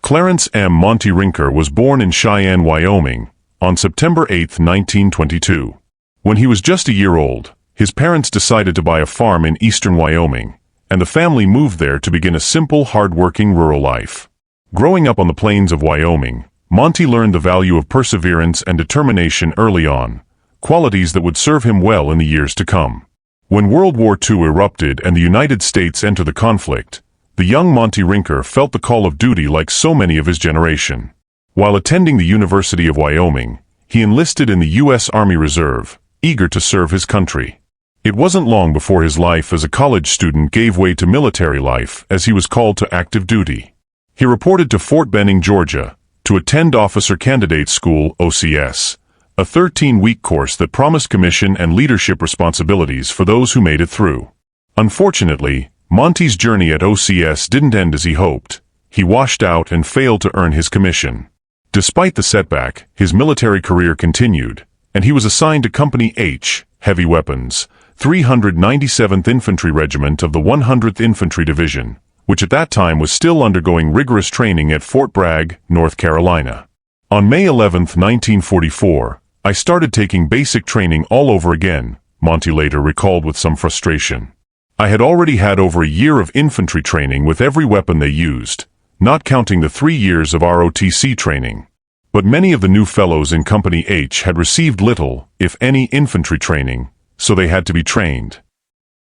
Clarence M. Monty Rinker was born in Cheyenne, Wyoming, on September 8, 1922. When he was just a year old, his parents decided to buy a farm in eastern Wyoming, and the family moved there to begin a simple, hard-working rural life. Growing up on the plains of Wyoming, Monty learned the value of perseverance and determination early on, qualities that would serve him well in the years to come. When World War II erupted and the United States entered the conflict, the young Monty Rinker felt the call of duty like so many of his generation. While attending the University of Wyoming, he enlisted in the U.S. Army Reserve, eager to serve his country. It wasn't long before his life as a college student gave way to military life as he was called to active duty. He reported to Fort Benning, Georgia, to attend Officer Candidate School, OCS, a 13-week course that promised commission and leadership responsibilities for those who made it through. Unfortunately, Monty's journey at OCS didn't end as he hoped. He washed out and failed to earn his commission. Despite the setback, his military career continued, and he was assigned to Company H, Heavy Weapons, 397th Infantry Regiment of the 100th Infantry Division, which at that time was still undergoing rigorous training at Fort Bragg, North Carolina. On May 11, 1944, I started taking basic training all over again, Monty later recalled with some frustration. I had already had over a year of infantry training with every weapon they used, not counting the 3 years of ROTC training. But many of the new fellows in Company H had received little, if any, infantry training, so they had to be trained.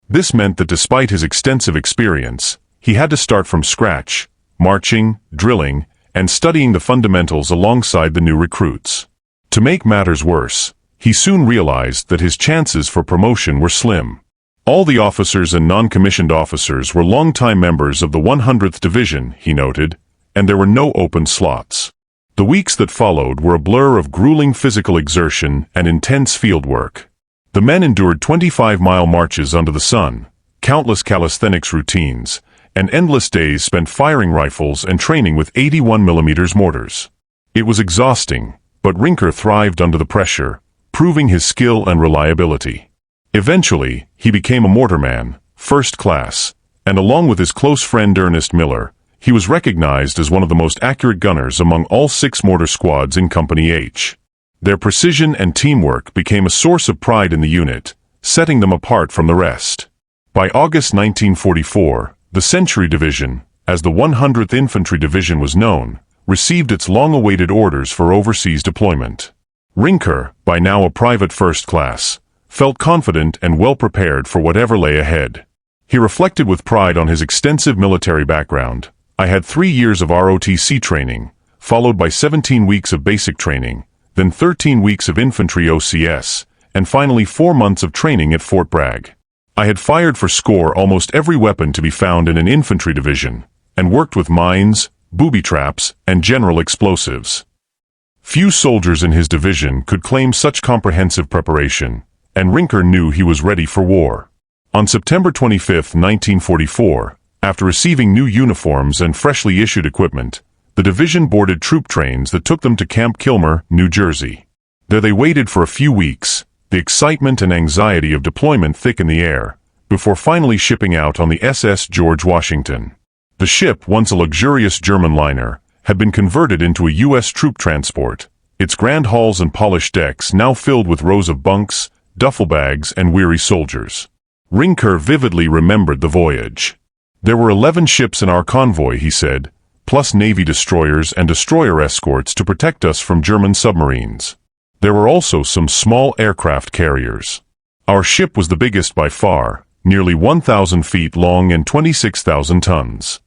This meant that despite his extensive experience, he had to start from scratch, marching, drilling, and studying the fundamentals alongside the new recruits. To make matters worse, he soon realized that his chances for promotion were slim. All the officers and non-commissioned officers were longtime members of the 100th Division, he noted, and there were no open slots. The weeks that followed were a blur of grueling physical exertion and intense field work. The men endured 25-mile marches under the sun, countless calisthenics routines, and endless days spent firing rifles and training with 81mm mortars. It was exhausting, but Rinker thrived under the pressure, proving his skill and reliability. Eventually, he became a mortarman, first class, and along with his close friend Ernest Miller, he was recognized as one of the most accurate gunners among all 6 mortar squads in Company H. Their precision and teamwork became a source of pride in the unit, setting them apart from the rest. By August 1944, the Century Division, as the 100th Infantry Division was known, received its long-awaited orders for overseas deployment. Rinker, by now a private first class, felt confident and well-prepared for whatever lay ahead. He reflected with pride on his extensive military background. I had 3 years of ROTC training, followed by 17 weeks of basic training, then 13 weeks of infantry OCS, and finally 4 months of training at Fort Bragg. I had fired for score almost every weapon to be found in an infantry division, and worked with mines, booby traps, and general explosives. Few soldiers in his division could claim such comprehensive preparation, and Rinker knew he was ready for war. On September 25, 1944, after receiving new uniforms and freshly issued equipment, the division boarded troop trains that took them to Camp Kilmer, New Jersey. There they waited for a few weeks, the excitement and anxiety of deployment thick in the air, before finally shipping out on the SS George Washington. The ship, once a luxurious German liner, had been converted into a U.S. troop transport, its grand halls and polished decks now filled with rows of bunks, duffel bags, and weary soldiers. Rinker vividly remembered the voyage. There were 11 ships in our convoy, he said, plus Navy destroyers and destroyer escorts to protect us from German submarines. There were also some small aircraft carriers. Our ship was the biggest by far, nearly 1,000 feet long and 26,000 tons.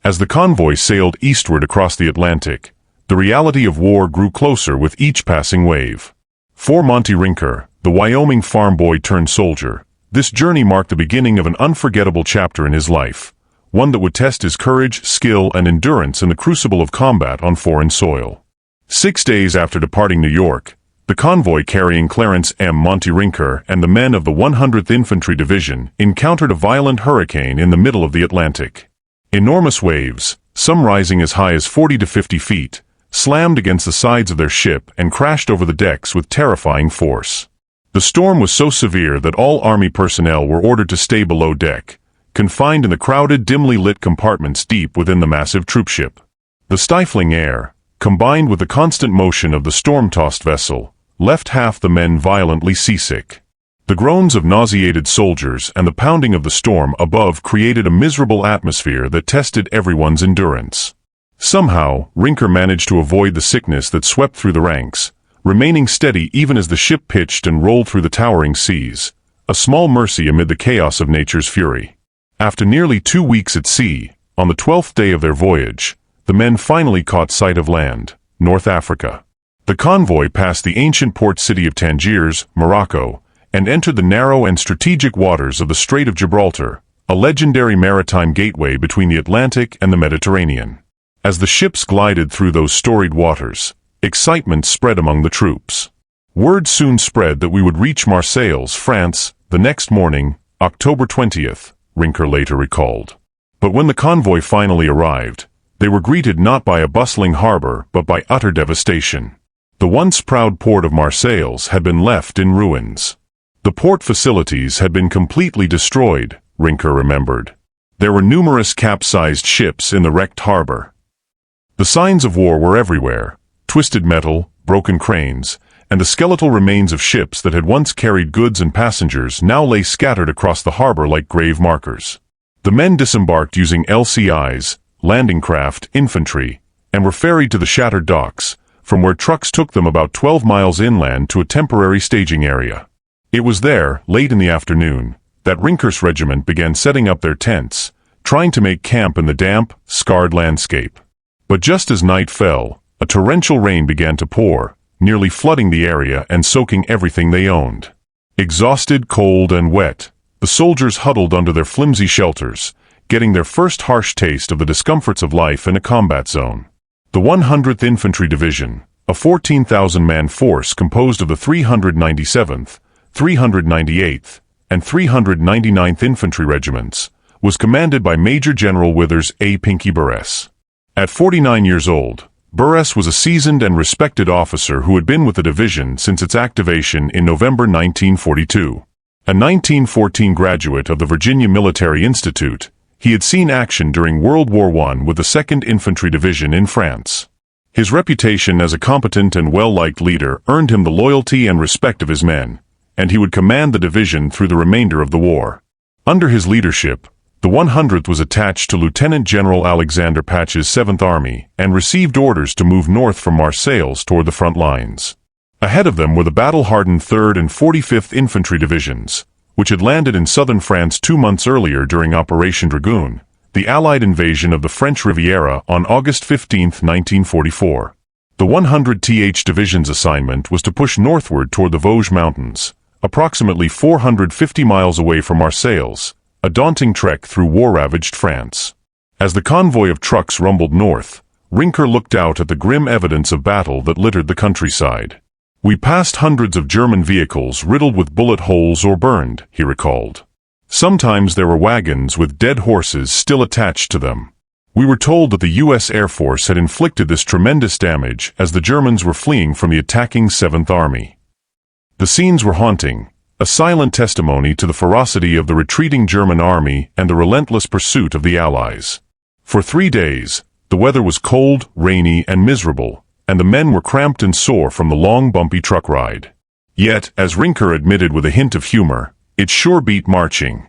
As the convoy sailed eastward across the Atlantic, the reality of war grew closer with each passing wave. For Monty Rinker, the Wyoming farm boy turned soldier, this journey marked the beginning of an unforgettable chapter in his life, one that would test his courage, skill, and endurance in the crucible of combat on foreign soil. 6 days after departing New York, the convoy carrying Clarence M. Monty Rinker and the men of the 100th Infantry Division encountered a violent hurricane in the middle of the Atlantic. Enormous waves, some rising as high as 40 to 50 feet, slammed against the sides of their ship and crashed over the decks with terrifying force. The storm was so severe that all Army personnel were ordered to stay below deck, confined in the crowded, dimly lit compartments deep within the massive troopship. The stifling air, combined with the constant motion of the storm-tossed vessel, left half the men violently seasick. The groans of nauseated soldiers and the pounding of the storm above created a miserable atmosphere that tested everyone's endurance. Somehow, Rinker managed to avoid the sickness that swept through the ranks, remaining steady even as the ship pitched and rolled through the towering seas, a small mercy amid the chaos of nature's fury. After nearly 2 weeks at sea, on the 12th day of their voyage, the men finally caught sight of land, North Africa. The convoy passed the ancient port city of Tangiers, Morocco, and entered the narrow and strategic waters of the Strait of Gibraltar, a legendary maritime gateway between the Atlantic and the Mediterranean. As the ships glided through those storied waters, excitement spread among the troops. Word soon spread that we would reach Marseilles, France, the next morning, October 20th, Rinker later recalled. But when the convoy finally arrived, they were greeted not by a bustling harbor but by utter devastation. The once proud port of Marseilles had been left in ruins. The port facilities had been completely destroyed, Rinker remembered. There were numerous capsized ships in the wrecked harbor. The signs of war were everywhere: twisted metal, broken cranes, and the skeletal remains of ships that had once carried goods and passengers now lay scattered across the harbor like grave markers. The men disembarked using LCIs, landing craft, infantry, and were ferried to the shattered docks, from where trucks took them about 12 miles inland to a temporary staging area. It was there, late in the afternoon, that Rinker's regiment began setting up their tents, trying to make camp in the damp, scarred landscape. But just as night fell, a torrential rain began to pour, nearly flooding the area and soaking everything they owned. Exhausted, cold, and wet, the soldiers huddled under their flimsy shelters, getting their first harsh taste of the discomforts of life in a combat zone. The 100th Infantry Division, a 14,000-man force composed of the 397th, 398th, and 399th Infantry Regiments, was commanded by Major General Withers A. Pinky Burress. At 49 years old, Burress was a seasoned and respected officer who had been with the division since its activation in November 1942. A 1914 graduate of the Virginia Military Institute, he had seen action during World War I with the 2nd Infantry Division in France. His reputation as a competent and well-liked leader earned him the loyalty and respect of his men, and he would command the division through the remainder of the war. Under his leadership, the 100th was attached to Lieutenant General Alexander Patch's 7th Army and received orders to move north from Marseilles toward the front lines. Ahead of them were the battle-hardened 3rd and 45th Infantry Divisions, which had landed in southern France 2 months earlier during Operation Dragoon, the Allied invasion of the French Riviera on August 15, 1944. The 100th Division's assignment was to push northward toward the Vosges Mountains, approximately 450 miles away from Marseilles, a daunting trek through war-ravaged France. As the convoy of trucks rumbled north, Rinker looked out at the grim evidence of battle that littered the countryside. "We passed hundreds of German vehicles riddled with bullet holes or burned," he recalled. Sometimes there were wagons with dead horses still attached to them. We were told that the U.S. Air Force had inflicted this tremendous damage as the Germans were fleeing from the attacking 7th Army. The scenes were haunting, a silent testimony to the ferocity of the retreating German army and the relentless pursuit of the Allies. For 3 days, the weather was cold, rainy, and miserable, and the men were cramped and sore from the long, bumpy truck ride. Yet, as Rinker admitted with a hint of humor, it sure beat marching.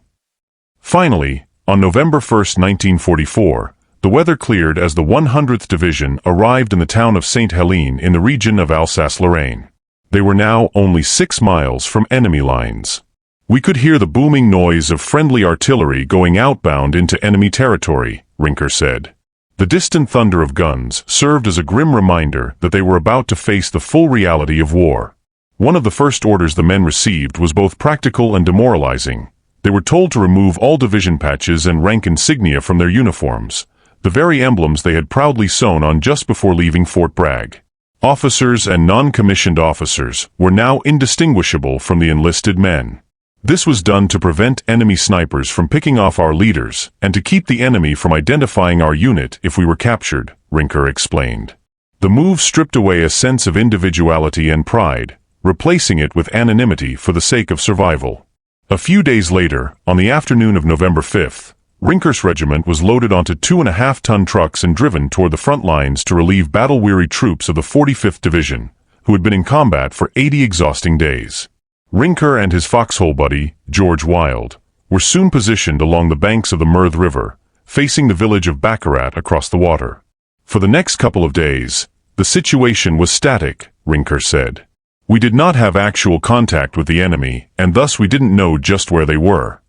Finally, on November 1, 1944, the weather cleared as the 100th Division arrived in the town of Saint-Helene in the region of Alsace-Lorraine. They were now only 6 miles from enemy lines. "We could hear the booming noise of friendly artillery going outbound into enemy territory," Rinker said. The distant thunder of guns served as a grim reminder that they were about to face the full reality of war. One of the first orders the men received was both practical and demoralizing. They were told to remove all division patches and rank insignia from their uniforms, the very emblems they had proudly sewn on just before leaving Fort Bragg. Officers and non-commissioned officers were now indistinguishable from the enlisted men. This was done to prevent enemy snipers from picking off our leaders and to keep the enemy from identifying our unit if we were captured, Rinker explained. The move stripped away a sense of individuality and pride, replacing it with anonymity for the sake of survival. A few days later, on the afternoon of November 5th, Rinker's regiment was loaded onto 2.5-ton trucks and driven toward the front lines to relieve battle-weary troops of the 45th Division, who had been in combat for 80 exhausting days. Rinker and his foxhole buddy, George Wilde, were soon positioned along the banks of the Meurthe River, facing the village of Baccarat across the water. For the next couple of days, the situation was static, Rinker said. We did not have actual contact with the enemy, and thus we didn't know just where they were.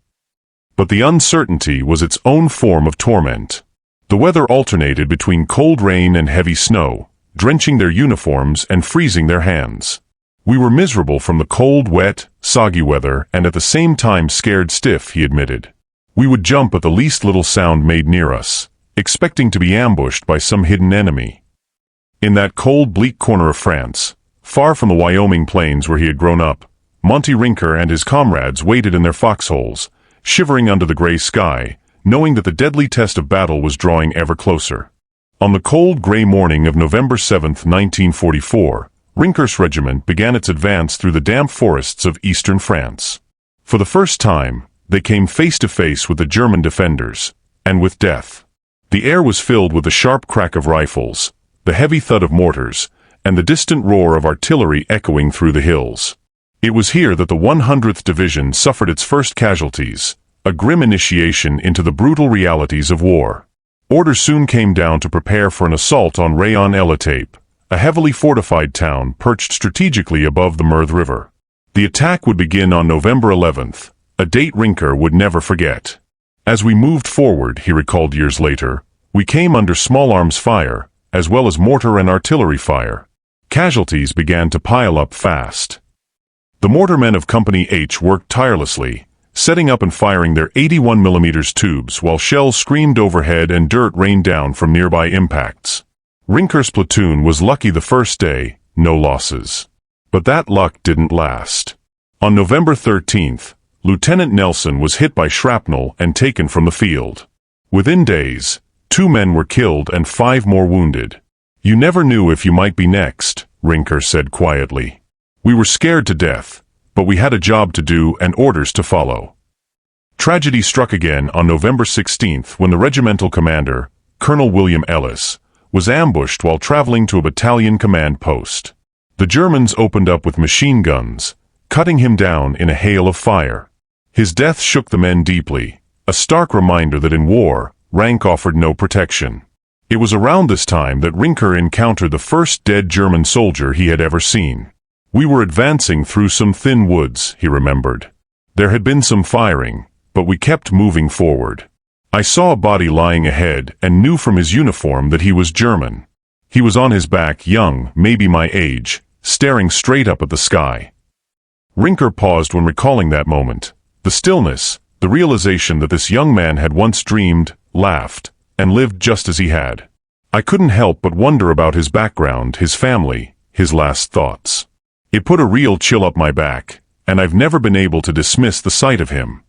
But the uncertainty was its own form of torment. The weather alternated between cold rain and heavy snow, drenching their uniforms and freezing their hands. We were miserable from the cold, wet, soggy weather and at the same time scared stiff, he admitted. We would jump at the least little sound made near us, expecting to be ambushed by some hidden enemy. In that cold, bleak corner of France, far from the Wyoming plains where he had grown up, Monty Rinker and his comrades waited in their foxholes, shivering under the gray sky, knowing that the deadly test of battle was drawing ever closer. On the cold, gray morning of November 7, 1944, Rinker's regiment began its advance through the damp forests of eastern France. For the first time, they came face to face with the German defenders, and with death. The air was filled with the sharp crack of rifles, the heavy thud of mortars, and the distant roar of artillery echoing through the hills. It was here that the 100th Division suffered its first casualties, a grim initiation into the brutal realities of war. Orders soon came down to prepare for an assault on Relentless, a heavily fortified town perched strategically above the Meurthe River. The attack would begin on November 11th, a date Rinker would never forget. As we moved forward, he recalled years later, we came under small arms fire, as well as mortar and artillery fire. Casualties began to pile up fast. The mortarmen of Company H worked tirelessly, setting up and firing their 81mm tubes while shells screamed overhead and dirt rained down from nearby impacts. Rinker's platoon was lucky the first day, no losses. But that luck didn't last. On November 13th, Lieutenant Nelson was hit by shrapnel and taken from the field. Within days, 2 men were killed and 5 more wounded. You never knew if you might be next, Rinker said quietly. We were scared to death, but we had a job to do and orders to follow. Tragedy struck again on November 16th when the regimental commander, Colonel William Ellis, was ambushed while traveling to a battalion command post. The Germans opened up with machine guns, cutting him down in a hail of fire. His death shook the men deeply, a stark reminder that in war, rank offered no protection. It was around this time that Rinker encountered the first dead German soldier he had ever seen. We were advancing through some thin woods, he remembered. There had been some firing, but we kept moving forward. I saw a body lying ahead and knew from his uniform that he was German. He was on his back, young, maybe my age, staring straight up at the sky. Rinker paused when recalling that moment. The stillness, the realization that this young man had once dreamed, laughed, and lived just as he had. I couldn't help but wonder about his background, his family, his last thoughts. It put a real chill up my back, and I've never been able to dismiss the sight of him.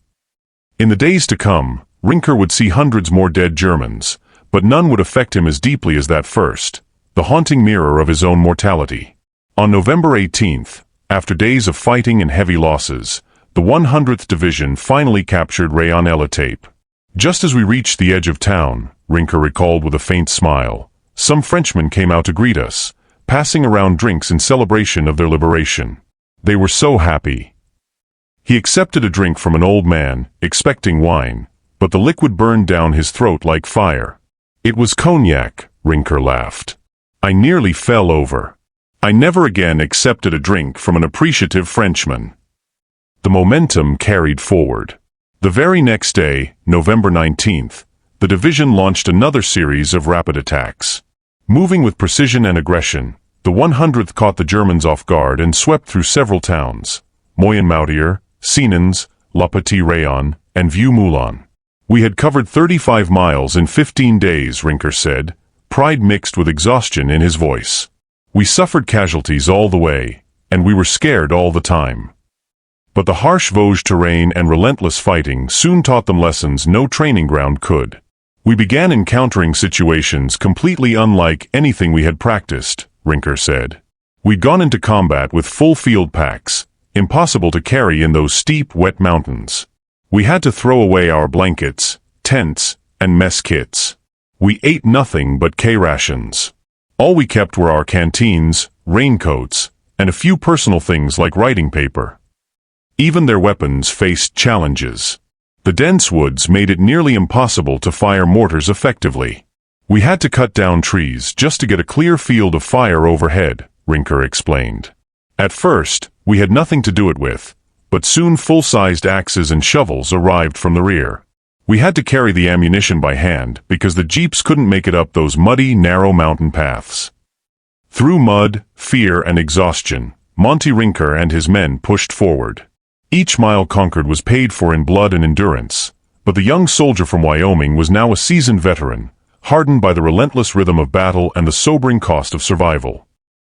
In the days to come, Rinker would see hundreds more dead Germans, but none would affect him as deeply as that first, the haunting mirror of his own mortality. On November 18th, after days of fighting and heavy losses, the 100th Division finally captured Relentless. Just as we reached the edge of town, Rinker recalled with a faint smile, some Frenchmen came out to greet us, passing around drinks in celebration of their liberation. They were so happy. He accepted a drink from an old man, expecting wine, but the liquid burned down his throat like fire. It was cognac, Rinker laughed. I nearly fell over. I never again accepted a drink from an appreciative Frenchman. The momentum carried forward. The very next day, November 19th, the division launched another series of rapid attacks. Moving with precision and aggression, the 100th caught the Germans off guard and swept through several towns, Moyenmoutier, Sinans, La Petite Rayon, and Vieux-Moulin. We had covered 35 miles in 15 days, Rinker said, pride mixed with exhaustion in his voice. We suffered casualties all the way, and we were scared all the time. But the harsh Vosges terrain and relentless fighting soon taught them lessons no training ground could. We began encountering situations completely unlike anything we had practiced, Rinker said. We'd gone into combat with full field packs, impossible to carry in those steep, wet mountains. We had to throw away our blankets, tents, and mess kits. We ate nothing but K-rations. All we kept were our canteens, raincoats, and a few personal things like writing paper. Even their weapons faced challenges. The dense woods made it nearly impossible to fire mortars effectively. We had to cut down trees just to get a clear field of fire overhead, Rinker explained. At first, we had nothing to do it with, but soon full-sized axes and shovels arrived from the rear. We had to carry the ammunition by hand because the jeeps couldn't make it up those muddy, narrow mountain paths. Through mud, fear, and exhaustion, Monty Rinker and his men pushed forward. Each mile conquered was paid for in blood and endurance, but the young soldier from Wyoming was now a seasoned veteran, hardened by the relentless rhythm of battle and the sobering cost of survival.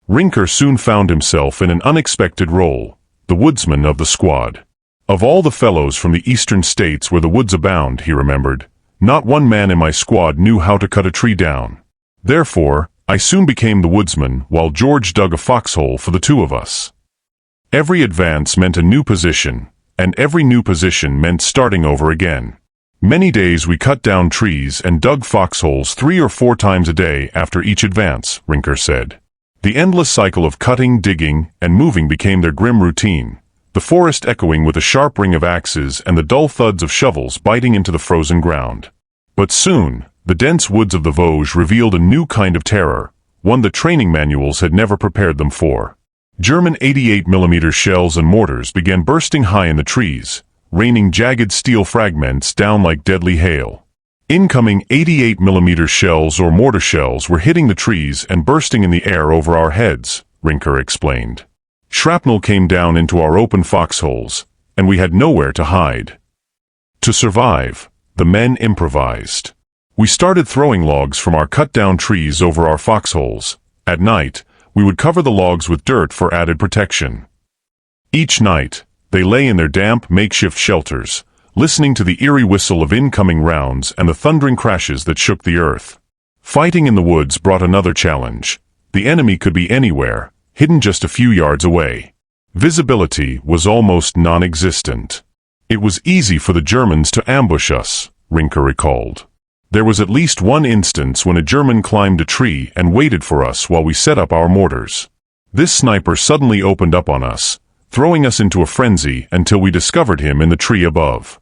Rinker soon found himself in an unexpected role, the woodsman of the squad. Of all the fellows from the eastern states where the woods abound, he remembered, not one man in my squad knew how to cut a tree down. Therefore, I soon became the woodsman while George dug a foxhole for the two of us. Every advance meant a new position, and every new position meant starting over again. Many days we cut down trees and dug foxholes 3 or 4 times a day after each advance, Rinker said. The endless cycle of cutting, digging, and moving became their grim routine, the forest echoing with a sharp ring of axes and the dull thuds of shovels biting into the frozen ground. But soon, the dense woods of the Vosges revealed a new kind of terror, one the training manuals had never prepared them for. German 88mm shells and mortars began bursting high in the trees, raining jagged steel fragments down like deadly hail. Incoming 88mm shells or mortar shells were hitting the trees and bursting in the air over our heads, Rinker explained. Shrapnel came down into our open foxholes, and we had nowhere to hide. To survive, the men improvised. We started throwing logs from our cut-down trees over our foxholes. At night, we would cover the logs with dirt for added protection. Each night, they lay in their damp, makeshift shelters, listening to the eerie whistle of incoming rounds and the thundering crashes that shook the earth. Fighting in the woods brought another challenge. The enemy could be anywhere, hidden just a few yards away. Visibility was almost non-existent. It was easy for the Germans to ambush us, Rinker recalled. There was at least one instance when a German climbed a tree and waited for us while we set up our mortars. This sniper suddenly opened up on us, throwing us into a frenzy until we discovered him in the tree above.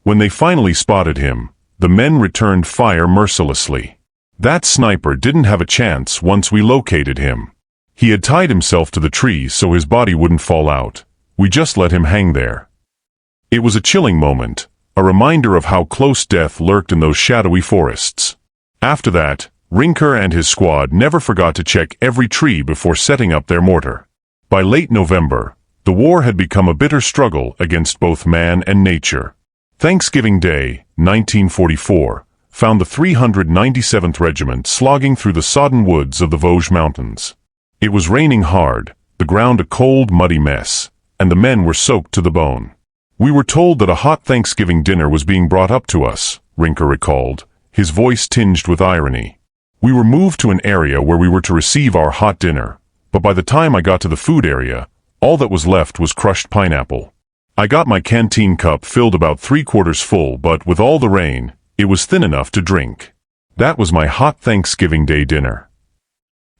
When they finally spotted him, the men returned fire mercilessly. That sniper didn't have a chance once we located him. He had tied himself to the tree so his body wouldn't fall out. We just let him hang there. It was a chilling moment, a reminder of how close death lurked in those shadowy forests. After that, Rinker and his squad never forgot to check every tree before setting up their mortar. By late November, the war had become a bitter struggle against both man and nature. Thanksgiving Day, 1944, found the 397th Regiment slogging through the sodden woods of the Vosges Mountains. It was raining hard, the ground a cold, muddy mess, and the men were soaked to the bone. We were told that a hot Thanksgiving dinner was being brought up to us, Rinker recalled, his voice tinged with irony. We were moved to an area where we were to receive our hot dinner, but by the time I got to the food area, all that was left was crushed pineapple. I got my canteen cup filled about 3/4 full, but with all the rain, it was thin enough to drink. That was my hot Thanksgiving Day dinner.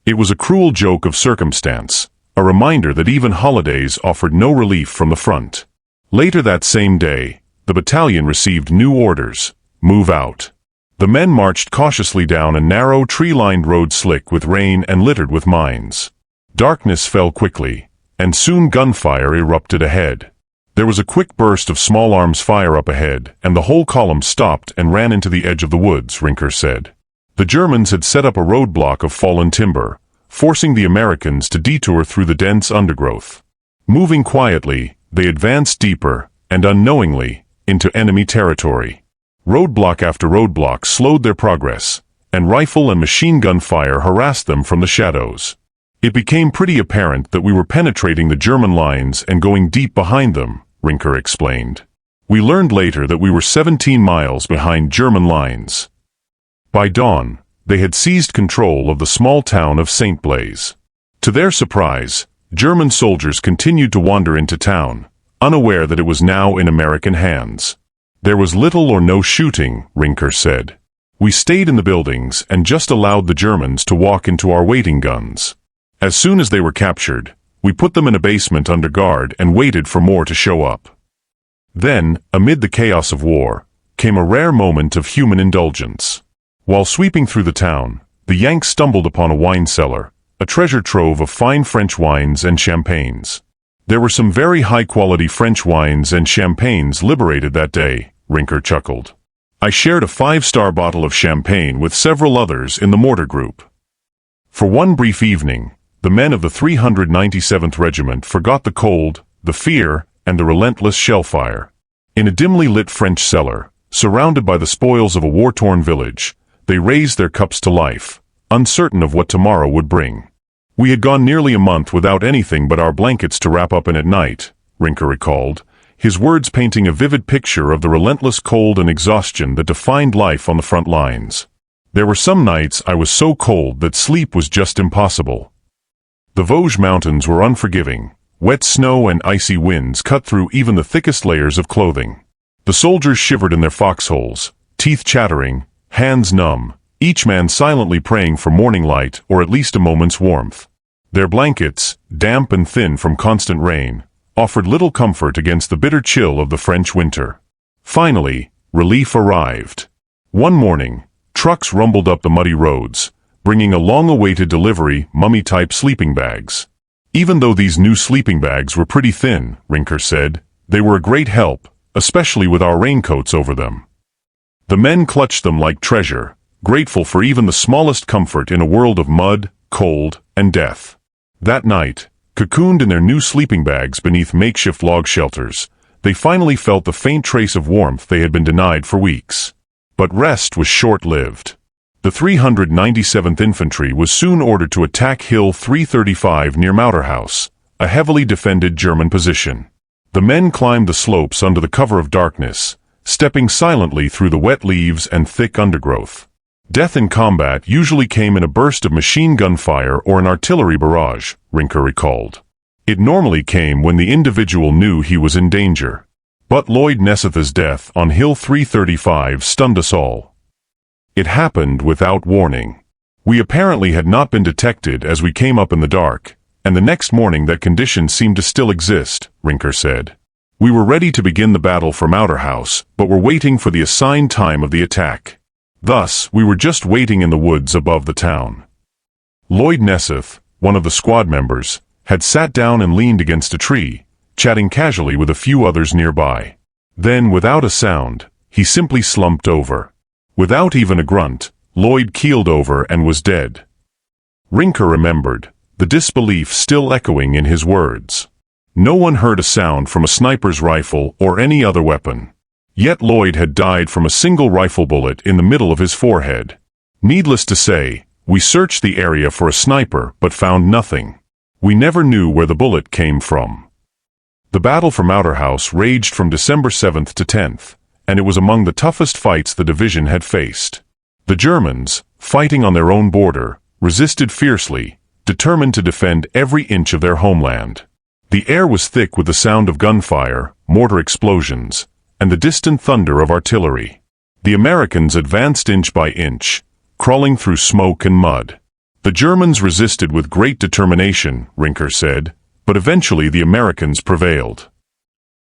It was a cruel joke of circumstance, a reminder that even holidays offered no relief from the front. Later that same day, the battalion received new orders: move out. The men marched cautiously down a narrow, tree-lined road slick with rain and littered with mines. Darkness fell quickly, and soon gunfire erupted ahead. There was a quick burst of small arms fire up ahead, and the whole column stopped and ran into the edge of the woods, Rinker said. The Germans had set up a roadblock of fallen timber, forcing the Americans to detour through the dense undergrowth. Moving quietly, they advanced deeper, and unknowingly, into enemy territory. Roadblock after roadblock slowed their progress, and rifle and machine gun fire harassed them from the shadows. It became pretty apparent that we were penetrating the German lines and going deep behind them, Rinker explained. We learned later that we were 17 miles behind German lines. By dawn, they had seized control of the small town of St. Blaise. To their surprise, German soldiers continued to wander into town, unaware that it was now in American hands. There was little or no shooting, Rinker said. We stayed in the buildings and just allowed the Germans to walk into our waiting guns. As soon as they were captured, we put them in a basement under guard and waited for more to show up. Then, amid the chaos of war, came a rare moment of human indulgence. While sweeping through the town, the Yanks stumbled upon a wine cellar, a treasure trove of fine French wines and champagnes. There were some very high-quality French wines and champagnes liberated that day, Rinker chuckled. I shared a 5-star bottle of champagne with several others in the mortar group. For one brief evening, the men of the 397th Regiment forgot the cold, the fear, and the relentless shellfire. In a dimly lit French cellar, surrounded by the spoils of a war-torn village, they raised their cups to life, uncertain of what tomorrow would bring. We had gone nearly a month without anything but our blankets to wrap up in at night, Rinker recalled, his words painting a vivid picture of the relentless cold and exhaustion that defined life on the front lines. There were some nights I was so cold that sleep was just impossible. The Vosges Mountains were unforgiving. Wet snow and icy winds cut through even the thickest layers of clothing. The soldiers shivered in their foxholes, teeth chattering, hands numb, each man silently praying for morning light or at least a moment's warmth. Their blankets, damp and thin from constant rain, offered little comfort against the bitter chill of the French winter. Finally, relief arrived. One morning, trucks rumbled up the muddy roads, bringing a long-awaited delivery, mummy-type sleeping bags. Even though these new sleeping bags were pretty thin, Rinker said, they were a great help, especially with our raincoats over them. The men clutched them like treasure, grateful for even the smallest comfort in a world of mud, cold, and death. That night, cocooned in their new sleeping bags beneath makeshift log shelters, they finally felt the faint trace of warmth they had been denied for weeks. But rest was short-lived. The 397th Infantry was soon ordered to attack Hill 335 near Mauterhouse, a heavily defended German position. The men climbed the slopes under the cover of darkness, stepping silently through the wet leaves and thick undergrowth. Death in combat usually came in a burst of machine gun fire or an artillery barrage, Rinker recalled. It normally came when the individual knew he was in danger. But Lloyd Neseth's death on Hill 335 stunned us all. It happened without warning. We apparently had not been detected as we came up in the dark, and the next morning that condition seemed to still exist, Rinker said. We were ready to begin the battle for Mauterhouse, but were waiting for the assigned time of the attack. Thus, we were just waiting in the woods above the town. Lloyd Neseth, one of the squad members, had sat down and leaned against a tree, chatting casually with a few others nearby. Then, without a sound, he simply slumped over. Without even a grunt, Lloyd keeled over and was dead. Rinker remembered, the disbelief still echoing in his words. No one heard a sound from a sniper's rifle or any other weapon. Yet Lloyd had died from a single rifle bullet in the middle of his forehead. Needless to say, we searched the area for a sniper but found nothing. We never knew where the bullet came from. The battle for Mauterhouse raged from December 7th to 10th, and it was among the toughest fights the division had faced. The Germans, fighting on their own border, resisted fiercely, determined to defend every inch of their homeland. The air was thick with the sound of gunfire, mortar explosions, and the distant thunder of artillery. The Americans advanced inch by inch, crawling through smoke and mud. The Germans resisted with great determination, Rinker said, but eventually the Americans prevailed.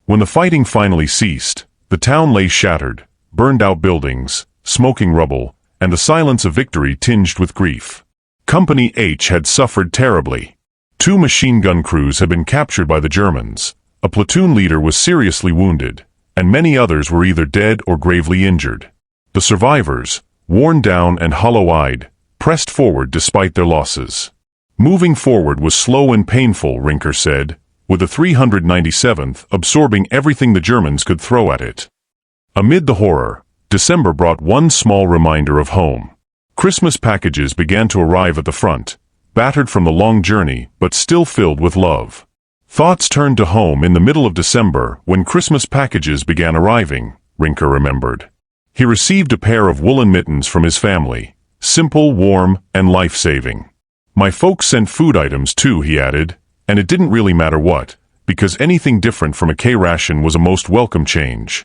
When the fighting finally ceased, the town lay shattered, burned-out buildings, smoking rubble, and the silence of victory tinged with grief. Company H had suffered terribly. 2 machine gun crews had been captured by the Germans, a platoon leader was seriously wounded, and many others were either dead or gravely injured. The survivors, worn down and hollow-eyed, pressed forward despite their losses. Moving forward was slow and painful, Rinker said, with the 397th absorbing everything the Germans could throw at it. Amid the horror, December brought one small reminder of home. Christmas packages began to arrive at the front, battered from the long journey but still filled with love. Thoughts turned to home in the middle of December when Christmas packages began arriving, Rinker remembered. He received a pair of woolen mittens from his family, simple, warm, and life-saving. My folks sent food items too, he added, and it didn't really matter what, because anything different from a K-ration was a most welcome change.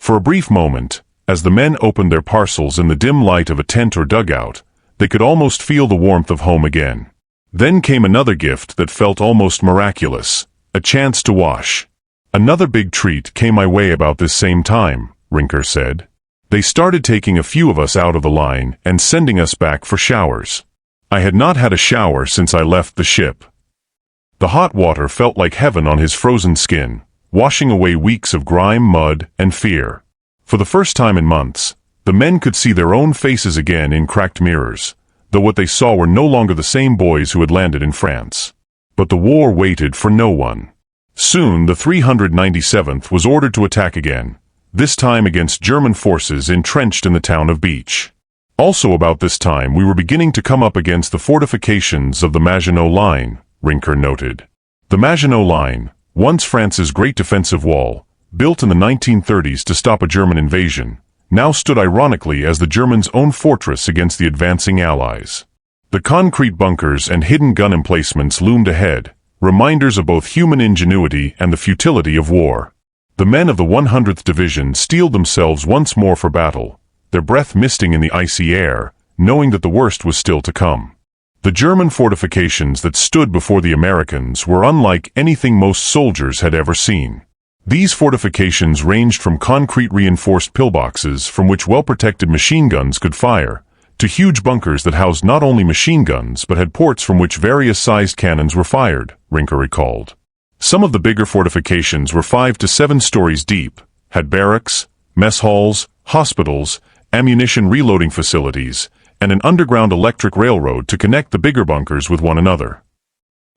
For a brief moment, as the men opened their parcels in the dim light of a tent or dugout, they could almost feel the warmth of home again. Then came another gift that felt almost miraculous, a chance to wash. Another big treat came my way about this same time, Rinker said. They started taking a few of us out of the line and sending us back for showers. I had not had a shower since I left the ship. The hot water felt like heaven on his frozen skin, washing away weeks of grime, mud, and fear. For the first time in months, the men could see their own faces again in cracked mirrors, though what they saw were no longer the same boys who had landed in France. But the war waited for no one. Soon the 397th was ordered to attack again, this time against German forces entrenched in the town of Beach. Also about this time we were beginning to come up against the fortifications of the Maginot Line, Rinker noted. The Maginot Line, once France's great defensive wall, built in the 1930s to stop a German invasion, now stood ironically as the Germans' own fortress against the advancing Allies. The concrete bunkers and hidden gun emplacements loomed ahead, reminders of both human ingenuity and the futility of war. The men of the 100th Division steeled themselves once more for battle, their breath misting in the icy air, knowing that the worst was still to come. The German fortifications that stood before the Americans were unlike anything most soldiers had ever seen. These fortifications ranged from concrete-reinforced pillboxes from which well-protected machine guns could fire, to huge bunkers that housed not only machine guns but had ports from which various sized cannons were fired, Rinker recalled. Some of the bigger fortifications were 5 to 7 stories deep, had barracks, mess halls, hospitals, ammunition reloading facilities, and an underground electric railroad to connect the bigger bunkers with one another.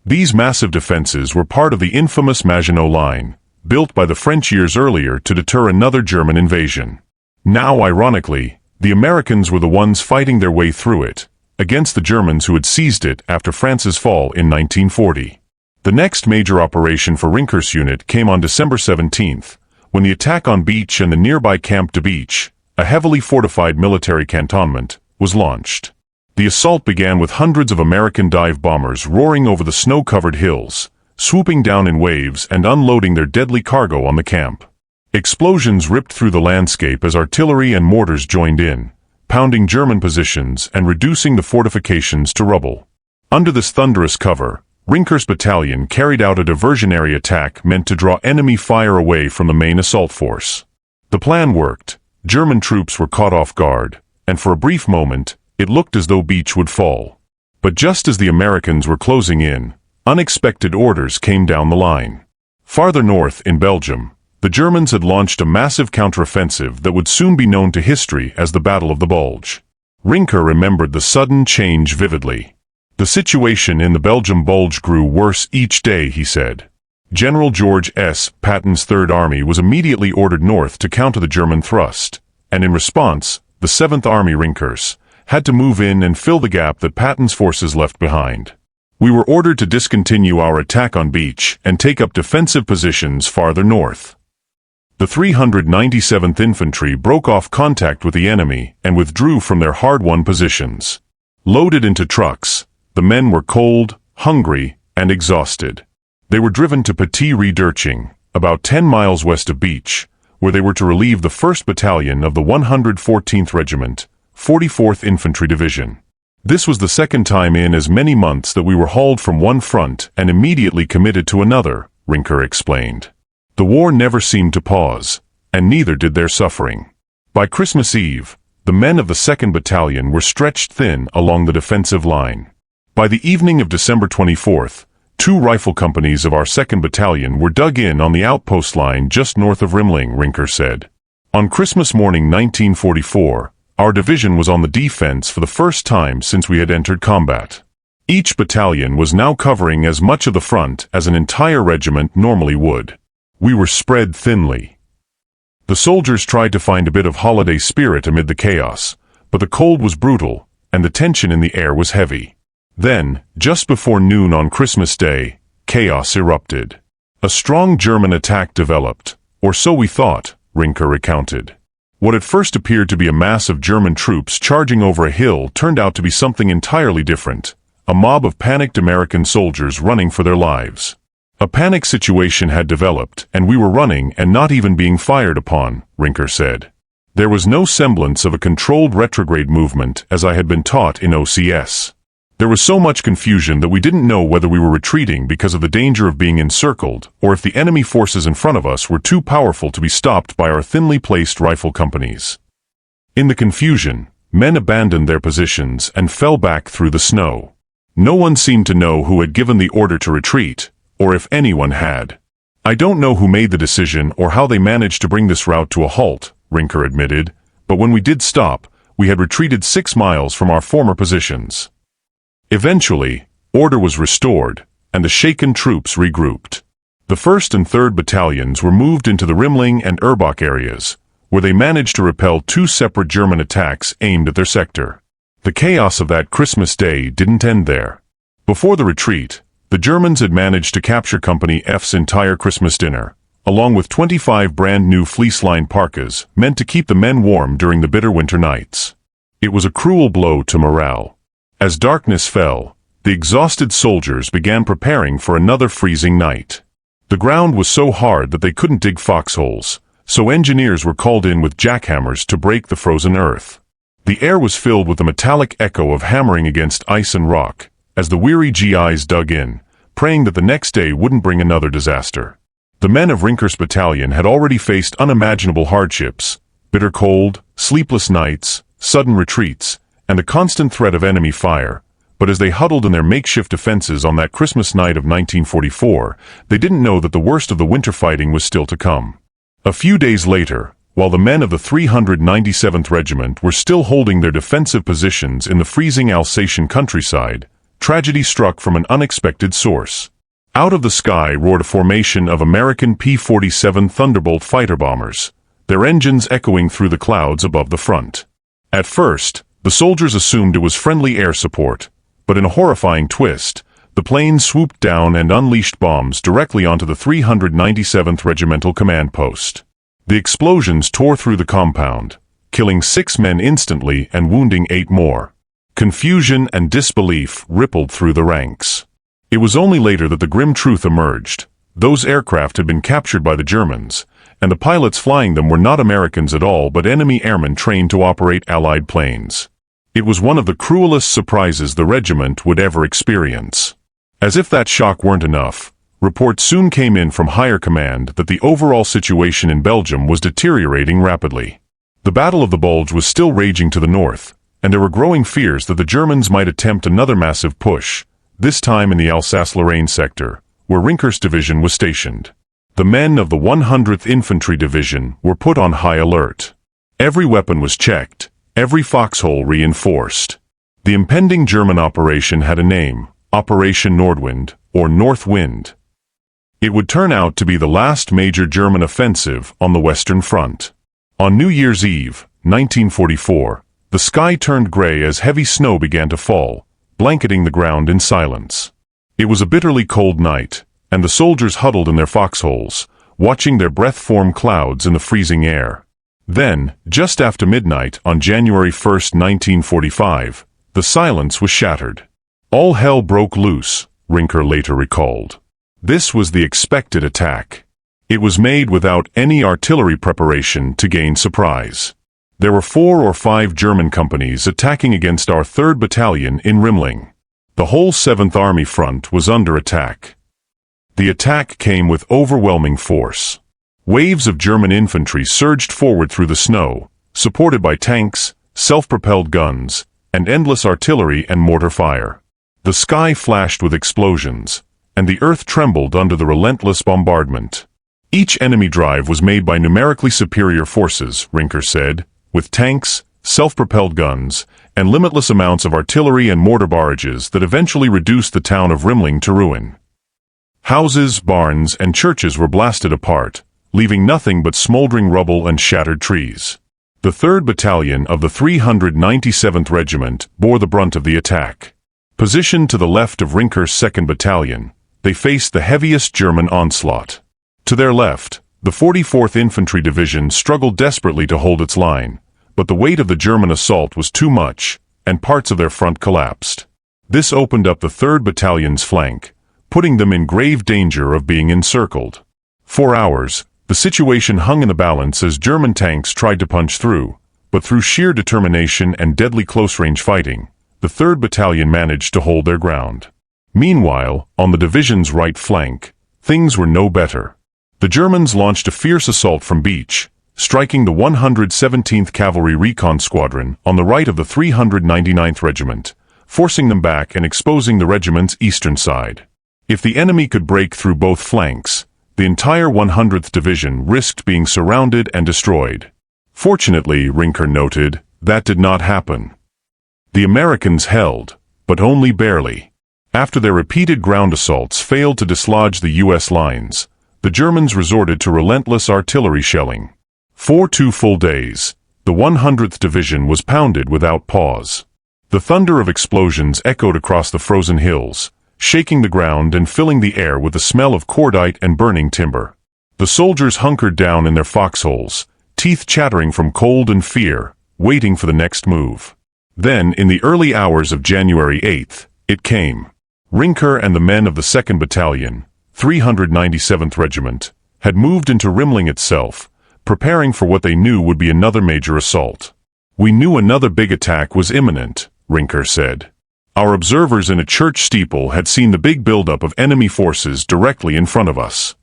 These massive defenses were part of the infamous Maginot Line, built by the French years earlier to deter another German invasion. Now, ironically, the Americans were the ones fighting their way through it, against the Germans who had seized it after France's fall in 1940. The next major operation for Rinker's unit came on December 17th, when the attack on Beach and the nearby Camp de Beach, a heavily fortified military cantonment, was launched. The assault began with hundreds of American dive bombers roaring over the snow-covered hills, swooping down in waves and unloading their deadly cargo on the camp. Explosions ripped through the landscape as artillery and mortars joined in, pounding German positions and reducing the fortifications to rubble. Under this thunderous cover, Rinker's battalion carried out a diversionary attack meant to draw enemy fire away from the main assault force. The plan worked. German troops were caught off guard, and for a brief moment, it looked as though Beach would fall. But just as the Americans were closing in, unexpected orders came down the line. Farther north, in Belgium, the Germans had launched a massive counteroffensive that would soon be known to history as the Battle of the Bulge. Rinker remembered the sudden change vividly. The situation in the Belgium Bulge grew worse each day, he said. General George S. Patton's Third Army was immediately ordered north to counter the German thrust, and in response, the 7th Army Rinkers had to move in and fill the gap that Patton's forces left behind. We were ordered to discontinue our attack on Beach and take up defensive positions farther north. The 397th Infantry broke off contact with the enemy and withdrew from their hard-won positions. Loaded into trucks, the men were cold, hungry, and exhausted. They were driven to Petit-Redurching, about 10 miles west of Beach, where they were to relieve the 1st Battalion of the 114th Regiment, 44th Infantry Division. This was the second time in as many months that we were hauled from one front and immediately committed to another, Rinker explained. The war never seemed to pause, and neither did their suffering. By Christmas Eve, the men of the 2nd Battalion were stretched thin along the defensive line. By the evening of December 24th, 2 rifle companies of our 2nd Battalion were dug in on the outpost line just north of Rimling, Rinker said. On Christmas morning 1944, our division was on the defense for the first time since we had entered combat. Each battalion was now covering as much of the front as an entire regiment normally would. We were spread thinly. The soldiers tried to find a bit of holiday spirit amid the chaos, but the cold was brutal, and the tension in the air was heavy. Then, just before noon on Christmas Day, chaos erupted. A strong German attack developed, or so we thought, Rinker recounted. What at first appeared to be a mass of German troops charging over a hill turned out to be something entirely different, a mob of panicked American soldiers running for their lives. A panic situation had developed, and we were running and not even being fired upon, Rinker said. There was no semblance of a controlled retrograde movement as I had been taught in OCS. There was so much confusion that we didn't know whether we were retreating because of the danger of being encircled, or if the enemy forces in front of us were too powerful to be stopped by our thinly placed rifle companies. In the confusion, men abandoned their positions and fell back through the snow. No one seemed to know who had given the order to retreat, or if anyone had. I don't know who made the decision or how they managed to bring this rout to a halt, Rinker admitted, but when we did stop, we had retreated 6 miles from our former positions. Eventually, order was restored, and the shaken troops regrouped. The 1st and 3rd battalions were moved into the Rimling and Erbach areas, where they managed to repel 2 separate German attacks aimed at their sector. The chaos of that Christmas day didn't end there. Before the retreat, the Germans had managed to capture Company F's entire Christmas dinner, along with 25 brand-new fleece-lined parkas meant to keep the men warm during the bitter winter nights. It was a cruel blow to morale. As darkness fell, the exhausted soldiers began preparing for another freezing night. The ground was so hard that they couldn't dig foxholes, so engineers were called in with jackhammers to break the frozen earth. The air was filled with the metallic echo of hammering against ice and rock, as the weary GIs dug in, praying that the next day wouldn't bring another disaster. The men of Rinker's battalion had already faced unimaginable hardships: bitter cold, sleepless nights, sudden retreats, and the constant threat of enemy fire, but as they huddled in their makeshift defenses on that Christmas night of 1944, they didn't know that the worst of the winter fighting was still to come. A few days later, while the men of the 397th Regiment were still holding their defensive positions in the freezing Alsatian countryside, tragedy struck from an unexpected source. Out of the sky roared a formation of American P-47 Thunderbolt fighter bombers, their engines echoing through the clouds above the front. At first, the soldiers assumed it was friendly air support, but in a horrifying twist, the planes swooped down and unleashed bombs directly onto the 397th Regimental Command Post. The explosions tore through the compound, killing 6 men instantly and wounding 8 more. Confusion and disbelief rippled through the ranks. It was only later that the grim truth emerged. Those aircraft had been captured by the Germans, and the pilots flying them were not Americans at all but enemy airmen trained to operate Allied planes. It was one of the cruelest surprises the regiment would ever experience. As if that shock weren't enough, reports soon came in from higher command that the overall situation in Belgium was deteriorating rapidly. The Battle of the Bulge was still raging to the north, and there were growing fears that the Germans might attempt another massive push, this time in the Alsace-Lorraine sector, where Rinker's division was stationed. The men of the 100th Infantry Division were put on high alert. Every weapon was checked, every foxhole reinforced. The impending German operation had a name: Operation Nordwind, or North Wind. It would turn out to be the last major German offensive on the Western Front. On New Year's Eve, 1944, the sky turned gray as heavy snow began to fall, blanketing the ground in silence. It was a bitterly cold night, and the soldiers huddled in their foxholes, watching their breath-form clouds in the freezing air. Then, just after midnight on January 1, 1945, the silence was shattered. All hell broke loose, Rinker later recalled. This was the expected attack. It was made without any artillery preparation to gain surprise. There were 4 or 5 German companies attacking against our 3rd Battalion in Rimling. The whole 7th Army front was under attack. The attack came with overwhelming force. Waves of German infantry surged forward through the snow, supported by tanks, self-propelled guns, and endless artillery and mortar fire. The sky flashed with explosions, and the earth trembled under the relentless bombardment. Each enemy drive was made by numerically superior forces, Rinker said, with tanks, self-propelled guns, and limitless amounts of artillery and mortar barrages that eventually reduced the town of Rimling to ruin. Houses, barns, and churches were blasted apart, leaving nothing but smoldering rubble and shattered trees. The 3rd Battalion of the 397th Regiment bore the brunt of the attack. Positioned to the left of Rinker's 2nd Battalion, they faced the heaviest German onslaught. To their left, the 44th Infantry Division struggled desperately to hold its line, but the weight of the German assault was too much, and parts of their front collapsed. This opened up the 3rd Battalion's flank, putting them in grave danger of being encircled. For hours, the situation hung in the balance as German tanks tried to punch through, but through sheer determination and deadly close-range fighting, the 3rd Battalion managed to hold their ground. Meanwhile, on the division's right flank, things were no better. The Germans launched a fierce assault from beach, striking the 117th Cavalry Recon Squadron on the right of the 399th Regiment, forcing them back and exposing the regiment's eastern side. If the enemy could break through both flanks, the entire 100th Division risked being surrounded and destroyed. Fortunately, Rinker noted, that did not happen. The Americans held, but only barely. After their repeated ground assaults failed to dislodge the U.S. lines, the Germans resorted to relentless artillery shelling. For 2 full days, the 100th Division was pounded without pause. The thunder of explosions echoed across the frozen hills, shaking the ground and filling the air with the smell of cordite and burning timber. The soldiers hunkered down in their foxholes, teeth chattering from cold and fear, waiting for the next move. Then, in the early hours of January 8th, it came. Rinker and the men of the 2nd Battalion, 397th Regiment, had moved into Rimling itself, preparing for what they knew would be another major assault. "We knew another big attack was imminent," Rinker said. "Our observers in a church steeple had seen the big buildup of enemy forces directly in front of us."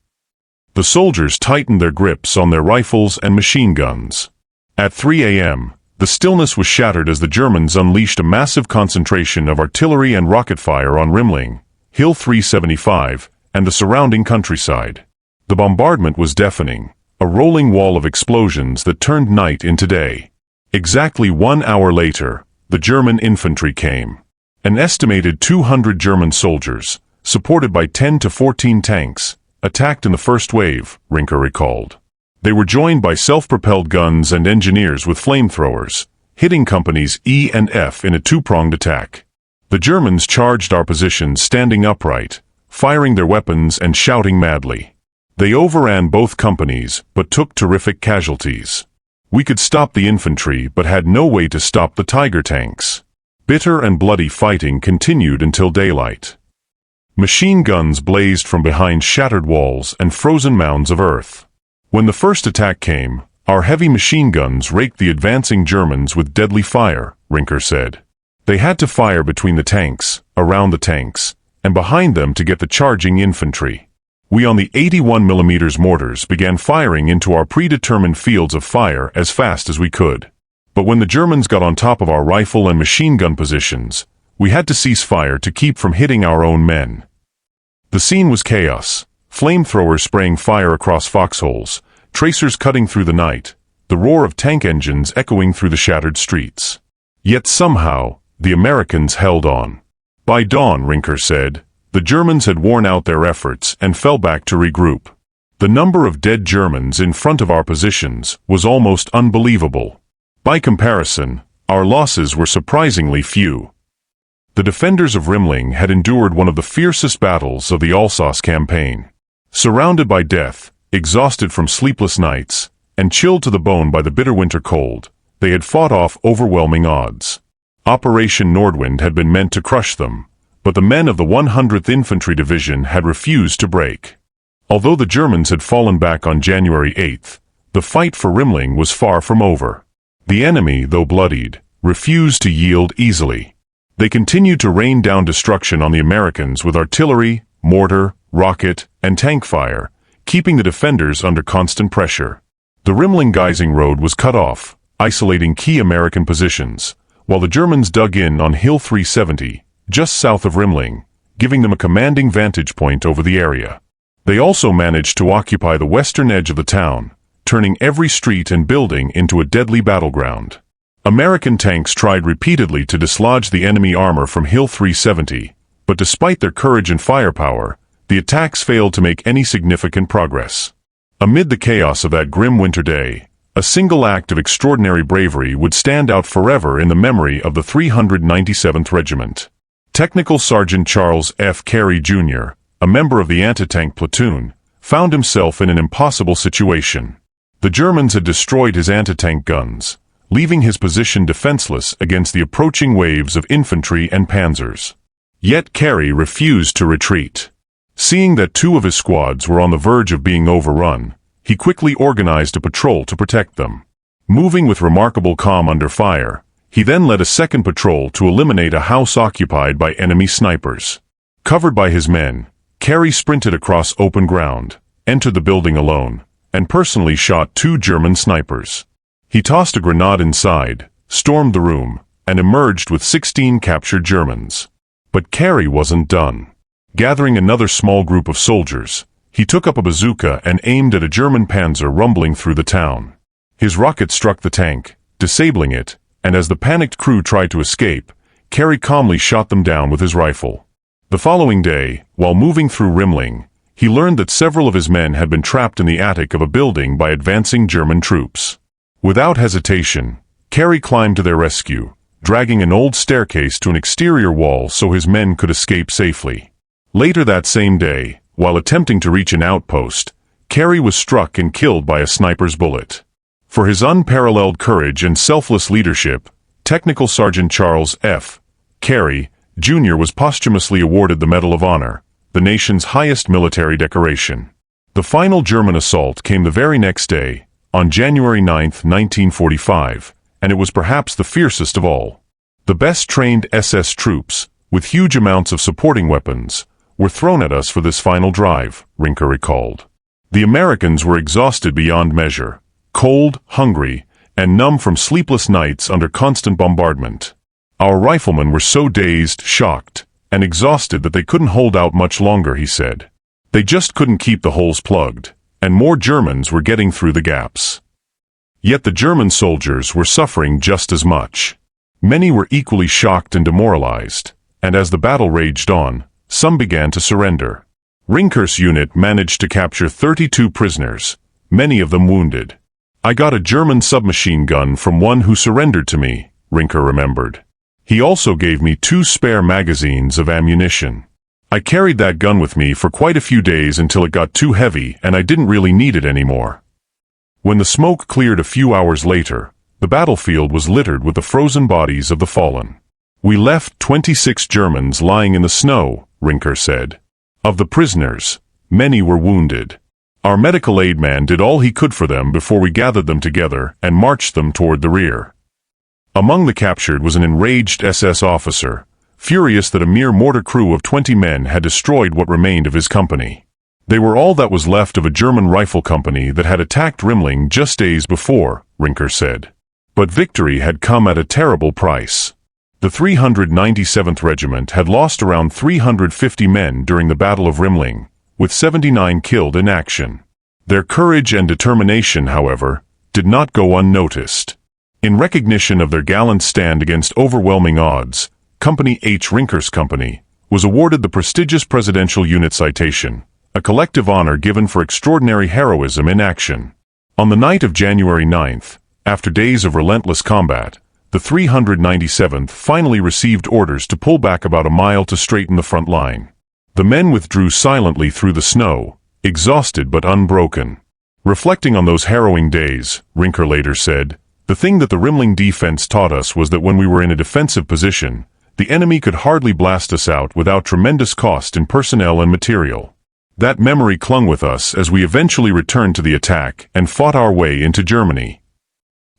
The soldiers tightened their grips on their rifles and machine guns. At 3 a.m., the stillness was shattered as the Germans unleashed a massive concentration of artillery and rocket fire on Rimling, Hill 375, and the surrounding countryside. The bombardment was deafening, a rolling wall of explosions that turned night into day. Exactly 1 hour later, the German infantry came. An estimated 200 German soldiers, supported by 10 to 14 tanks, attacked in the first wave, Rinker recalled. They were joined by self-propelled guns and engineers with flamethrowers, hitting companies E and F in a 2-pronged attack. The Germans charged our positions standing upright, firing their weapons and shouting madly. They overran both companies, but took terrific casualties. We could stop the infantry but had no way to stop the Tiger tanks. Bitter and bloody fighting continued until daylight. Machine guns blazed from behind shattered walls and frozen mounds of earth. When the first attack came, our heavy machine guns raked the advancing Germans with deadly fire, Rinker said. They had to fire between the tanks, around the tanks, and behind them to get the charging infantry. We on the 81mm mortars began firing into our predetermined fields of fire as fast as we could. But when the Germans got on top of our rifle and machine gun positions, we had to cease fire to keep from hitting our own men. The scene was chaos. Flamethrowers spraying fire across foxholes, tracers cutting through the night, the roar of tank engines echoing through the shattered streets. Yet somehow, the Americans held on. By dawn, Rinker said, the Germans had worn out their efforts and fell back to regroup. The number of dead Germans in front of our positions was almost unbelievable. By comparison, our losses were surprisingly few. The defenders of Rimling had endured one of the fiercest battles of the Alsace campaign. Surrounded by death, exhausted from sleepless nights, and chilled to the bone by the bitter winter cold, they had fought off overwhelming odds. Operation Nordwind had been meant to crush them, but the men of the 100th Infantry Division had refused to break. Although the Germans had fallen back on January 8th, the fight for Rimling was far from over. The enemy, though bloodied, refused to yield easily. They continued to rain down destruction on the Americans with artillery, mortar, rocket, and tank fire, keeping the defenders under constant pressure. The Rimling-Geising road was cut off, isolating key American positions, while the Germans dug in on Hill 370, just south of Rimling, giving them a commanding vantage point over the area. They also managed to occupy the western edge of the town, turning every street and building into a deadly battleground. American tanks tried repeatedly to dislodge the enemy armor from Hill 370, but despite their courage and firepower, the attacks failed to make any significant progress. Amid the chaos of that grim winter day, a single act of extraordinary bravery would stand out forever in the memory of the 397th Regiment. Technical Sergeant Charles F. Carey, Jr., a member of the anti-tank platoon, found himself in an impossible situation. The Germans had destroyed his anti-tank guns, leaving his position defenseless against the approaching waves of infantry and panzers. Yet Carey refused to retreat. Seeing that two of his squads were on the verge of being overrun, he quickly organized a patrol to protect them. Moving with remarkable calm under fire, he then led a second patrol to eliminate a house occupied by enemy snipers. Covered by his men, Carey sprinted across open ground, entered the building alone, and personally shot 2 German snipers. He tossed a grenade inside, stormed the room, and emerged with 16 captured Germans. But Carey wasn't done. Gathering another small group of soldiers, he took up a bazooka and aimed at a German panzer rumbling through the town. His rocket struck the tank, disabling it, and as the panicked crew tried to escape, Carey calmly shot them down with his rifle. The following day, while moving through Rimling, he learned that several of his men had been trapped in the attic of a building by advancing German troops. Without hesitation, Carey climbed to their rescue, dragging an old staircase to an exterior wall so his men could escape safely. Later that same day, while attempting to reach an outpost, Carey was struck and killed by a sniper's bullet. For his unparalleled courage and selfless leadership, Technical Sergeant Charles F. Carey, Jr. was posthumously awarded the Medal of Honor, the nation's highest military decoration. The final German assault came the very next day, on January 9, 1945, and it was perhaps the fiercest of all. The best-trained SS troops, with huge amounts of supporting weapons, were thrown at us for this final drive, Rinker recalled. The Americans were exhausted beyond measure, cold, hungry, and numb from sleepless nights under constant bombardment. Our riflemen were so dazed, shocked, and exhausted that they couldn't hold out much longer, he said. They just couldn't keep the holes plugged, and more Germans were getting through the gaps. Yet the German soldiers were suffering just as much. Many were equally shocked and demoralized, and as the battle raged on, some began to surrender. Rinker's unit managed to capture 32 prisoners, many of them wounded. I got a German submachine gun from one who surrendered to me, Rinker remembered. He also gave me 2 spare magazines of ammunition. I carried that gun with me for quite a few days until it got too heavy and I didn't really need it anymore. When the smoke cleared a few hours later, the battlefield was littered with the frozen bodies of the fallen. We left 26 Germans lying in the snow, Rinker said. Of the prisoners, many were wounded. Our medical aid man did all he could for them before we gathered them together and marched them toward the rear. Among the captured was an enraged SS officer, furious that a mere mortar crew of 20 men had destroyed what remained of his company. They were all that was left of a German rifle company that had attacked Rimling just days before, Rinker said. But victory had come at a terrible price. The 397th Regiment had lost around 350 men during the Battle of Rimling, with 79 killed in action. Their courage and determination, however, did not go unnoticed. In recognition of their gallant stand against overwhelming odds, Company H. Rinker's Company was awarded the prestigious Presidential Unit Citation, a collective honor given for extraordinary heroism in action. On the night of January 9th, after days of relentless combat, the 397th finally received orders to pull back about a mile to straighten the front line. The men withdrew silently through the snow, exhausted but unbroken. Reflecting on those harrowing days, Rinker later said, "The thing that the Rimling defense taught us was that when we were in a defensive position, the enemy could hardly blast us out without tremendous cost in personnel and material. That memory clung with us as we eventually returned to the attack and fought our way into Germany."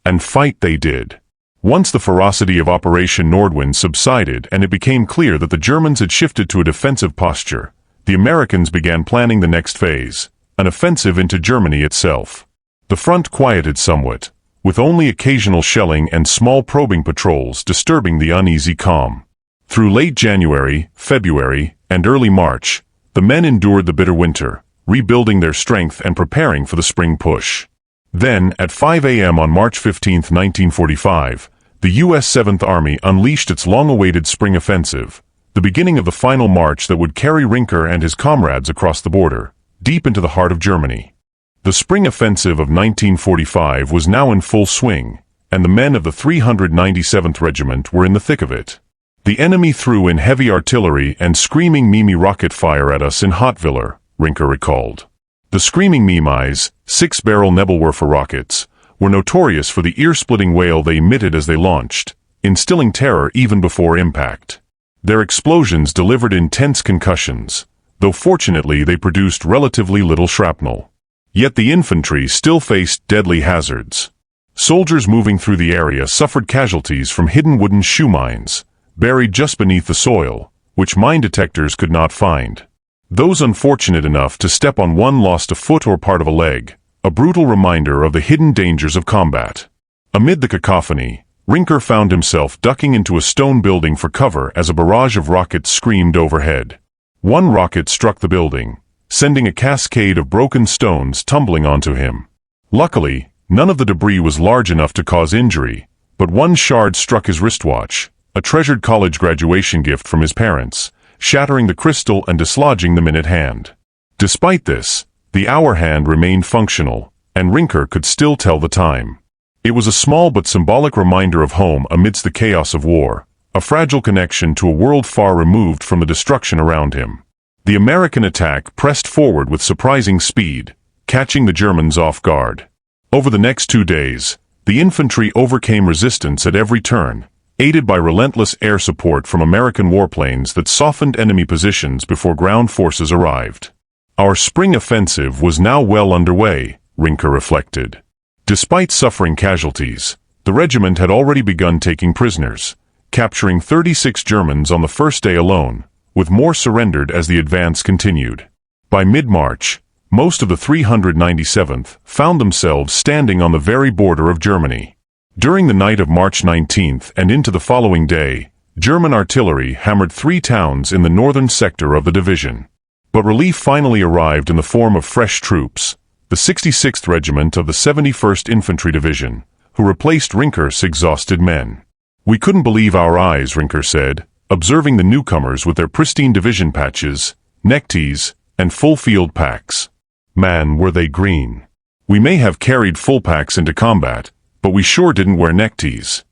And fight they did. Once the ferocity of Operation Nordwind subsided and it became clear that the Germans had shifted to a defensive posture, the Americans began planning the next phase, an offensive into Germany itself. The front quieted somewhat, with only occasional shelling and small probing patrols disturbing the uneasy calm. Through late January, February, and early March, the men endured the bitter winter, rebuilding their strength and preparing for the spring push. Then, at 5 a.m. on March 15, 1945, the U.S. 7th Army unleashed its long-awaited spring offensive, the beginning of the final march that would carry Rinker and his comrades across the border, deep into the heart of Germany. The spring offensive of 1945 was now in full swing, and the men of the 397th Regiment were in the thick of it. The enemy threw in heavy artillery and screaming Mimi rocket fire at us in Hauteviller, Rinker recalled. The screaming Mimis, 6-barrel Nebelwerfer rockets, were notorious for the ear-splitting wail they emitted as they launched, instilling terror even before impact. Their explosions delivered intense concussions, though fortunately they produced relatively little shrapnel. Yet the infantry still faced deadly hazards. Soldiers moving through the area suffered casualties from hidden wooden shoe mines, buried just beneath the soil, which mine detectors could not find. Those unfortunate enough to step on one lost a foot or part of a leg, a brutal reminder of the hidden dangers of combat. Amid the cacophony, Rinker found himself ducking into a stone building for cover as a barrage of rockets screamed overhead. One rocket struck the building, sending a cascade of broken stones tumbling onto him. Luckily, none of the debris was large enough to cause injury, but one shard struck his wristwatch, a treasured college graduation gift from his parents, shattering the crystal and dislodging the minute hand. Despite this, the hour hand remained functional, and Rinker could still tell the time. It was a small but symbolic reminder of home amidst the chaos of war, a fragile connection to a world far removed from the destruction around him. The American attack pressed forward with surprising speed, catching the Germans off guard. Over the next 2 days, the infantry overcame resistance at every turn, aided by relentless air support from American warplanes that softened enemy positions before ground forces arrived. Our spring offensive was now well underway, Rinker reflected. Despite suffering casualties, the regiment had already begun taking prisoners, capturing 36 Germans on the first day alone, with more surrendered as the advance continued. By mid-March, most of the 397th found themselves standing on the very border of Germany. During the night of March 19th and into the following day, German artillery hammered 3 towns in the northern sector of the division. But relief finally arrived in the form of fresh troops, the 66th Regiment of the 71st Infantry Division, who replaced Rinker's exhausted men. "We couldn't believe our eyes," Rinker said, observing the newcomers with their pristine division patches, neckties, and full field packs. "Man, were they green. We may have carried full packs into combat, but we sure didn't wear neckties."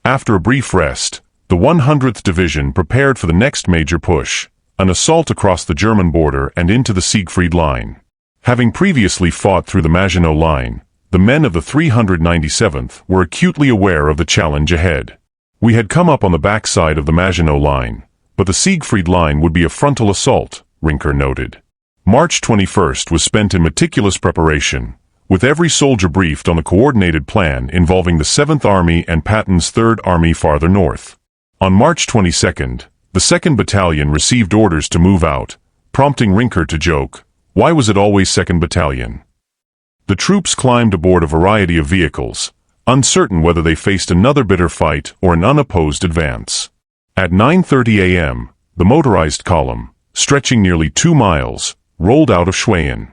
After a brief rest, the 100th Division prepared for the next major push, an assault across the German border and into the Siegfried Line. Having previously fought through the Maginot Line, the men of the 397th were acutely aware of the challenge ahead. "We had come up on the backside of the Maginot Line, but the Siegfried Line would be a frontal assault," Rinker noted. March 21st was spent in meticulous preparation, with every soldier briefed on the coordinated plan involving the 7th Army and Patton's 3rd Army farther north. On March 22nd, the 2nd Battalion received orders to move out, prompting Rinker to joke, "Why was it always 2nd Battalion?" The troops climbed aboard a variety of vehicles, uncertain whether they faced another bitter fight or an unopposed advance. At 9:30 a.m., the motorized column, stretching nearly 2 miles, rolled out of Schweyen.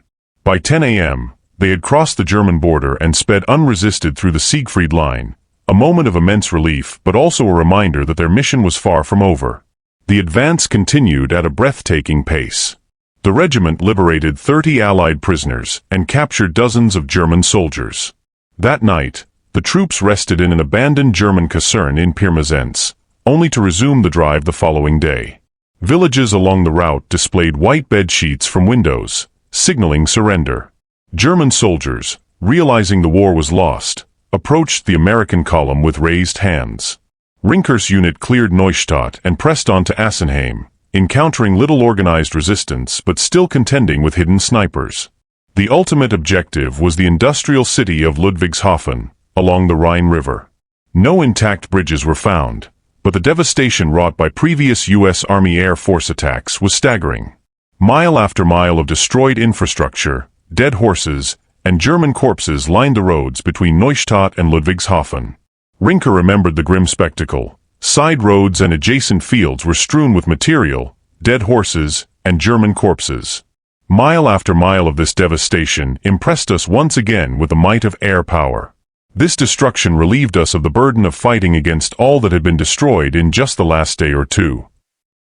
By 10 a.m., they had crossed the German border and sped unresisted through the Siegfried Line, a moment of immense relief but also a reminder that their mission was far from over. The advance continued at a breathtaking pace. The regiment liberated 30 Allied prisoners and captured dozens of German soldiers. That night, the troops rested in an abandoned German caserne in Pirmasens, only to resume the drive the following day. Villages along the route displayed white bed sheets from windows, signaling surrender. German soldiers, realizing the war was lost, approached the American column with raised hands. Rinker's unit cleared Neustadt and pressed on to Assenheim, encountering little organized resistance but still contending with hidden snipers. The ultimate objective was the industrial city of Ludwigshafen, along the Rhine River. No intact bridges were found, but the devastation wrought by previous U.S. Army Air Force attacks was staggering. Mile after mile of destroyed infrastructure, dead horses, and German corpses lined the roads between Neustadt and Ludwigshafen. Rinker remembered the grim spectacle. Side roads and adjacent fields were strewn with material, dead horses, and German corpses. Mile after mile of this devastation impressed us once again with the might of air power. This destruction relieved us of the burden of fighting against all that had been destroyed in just the last day or two.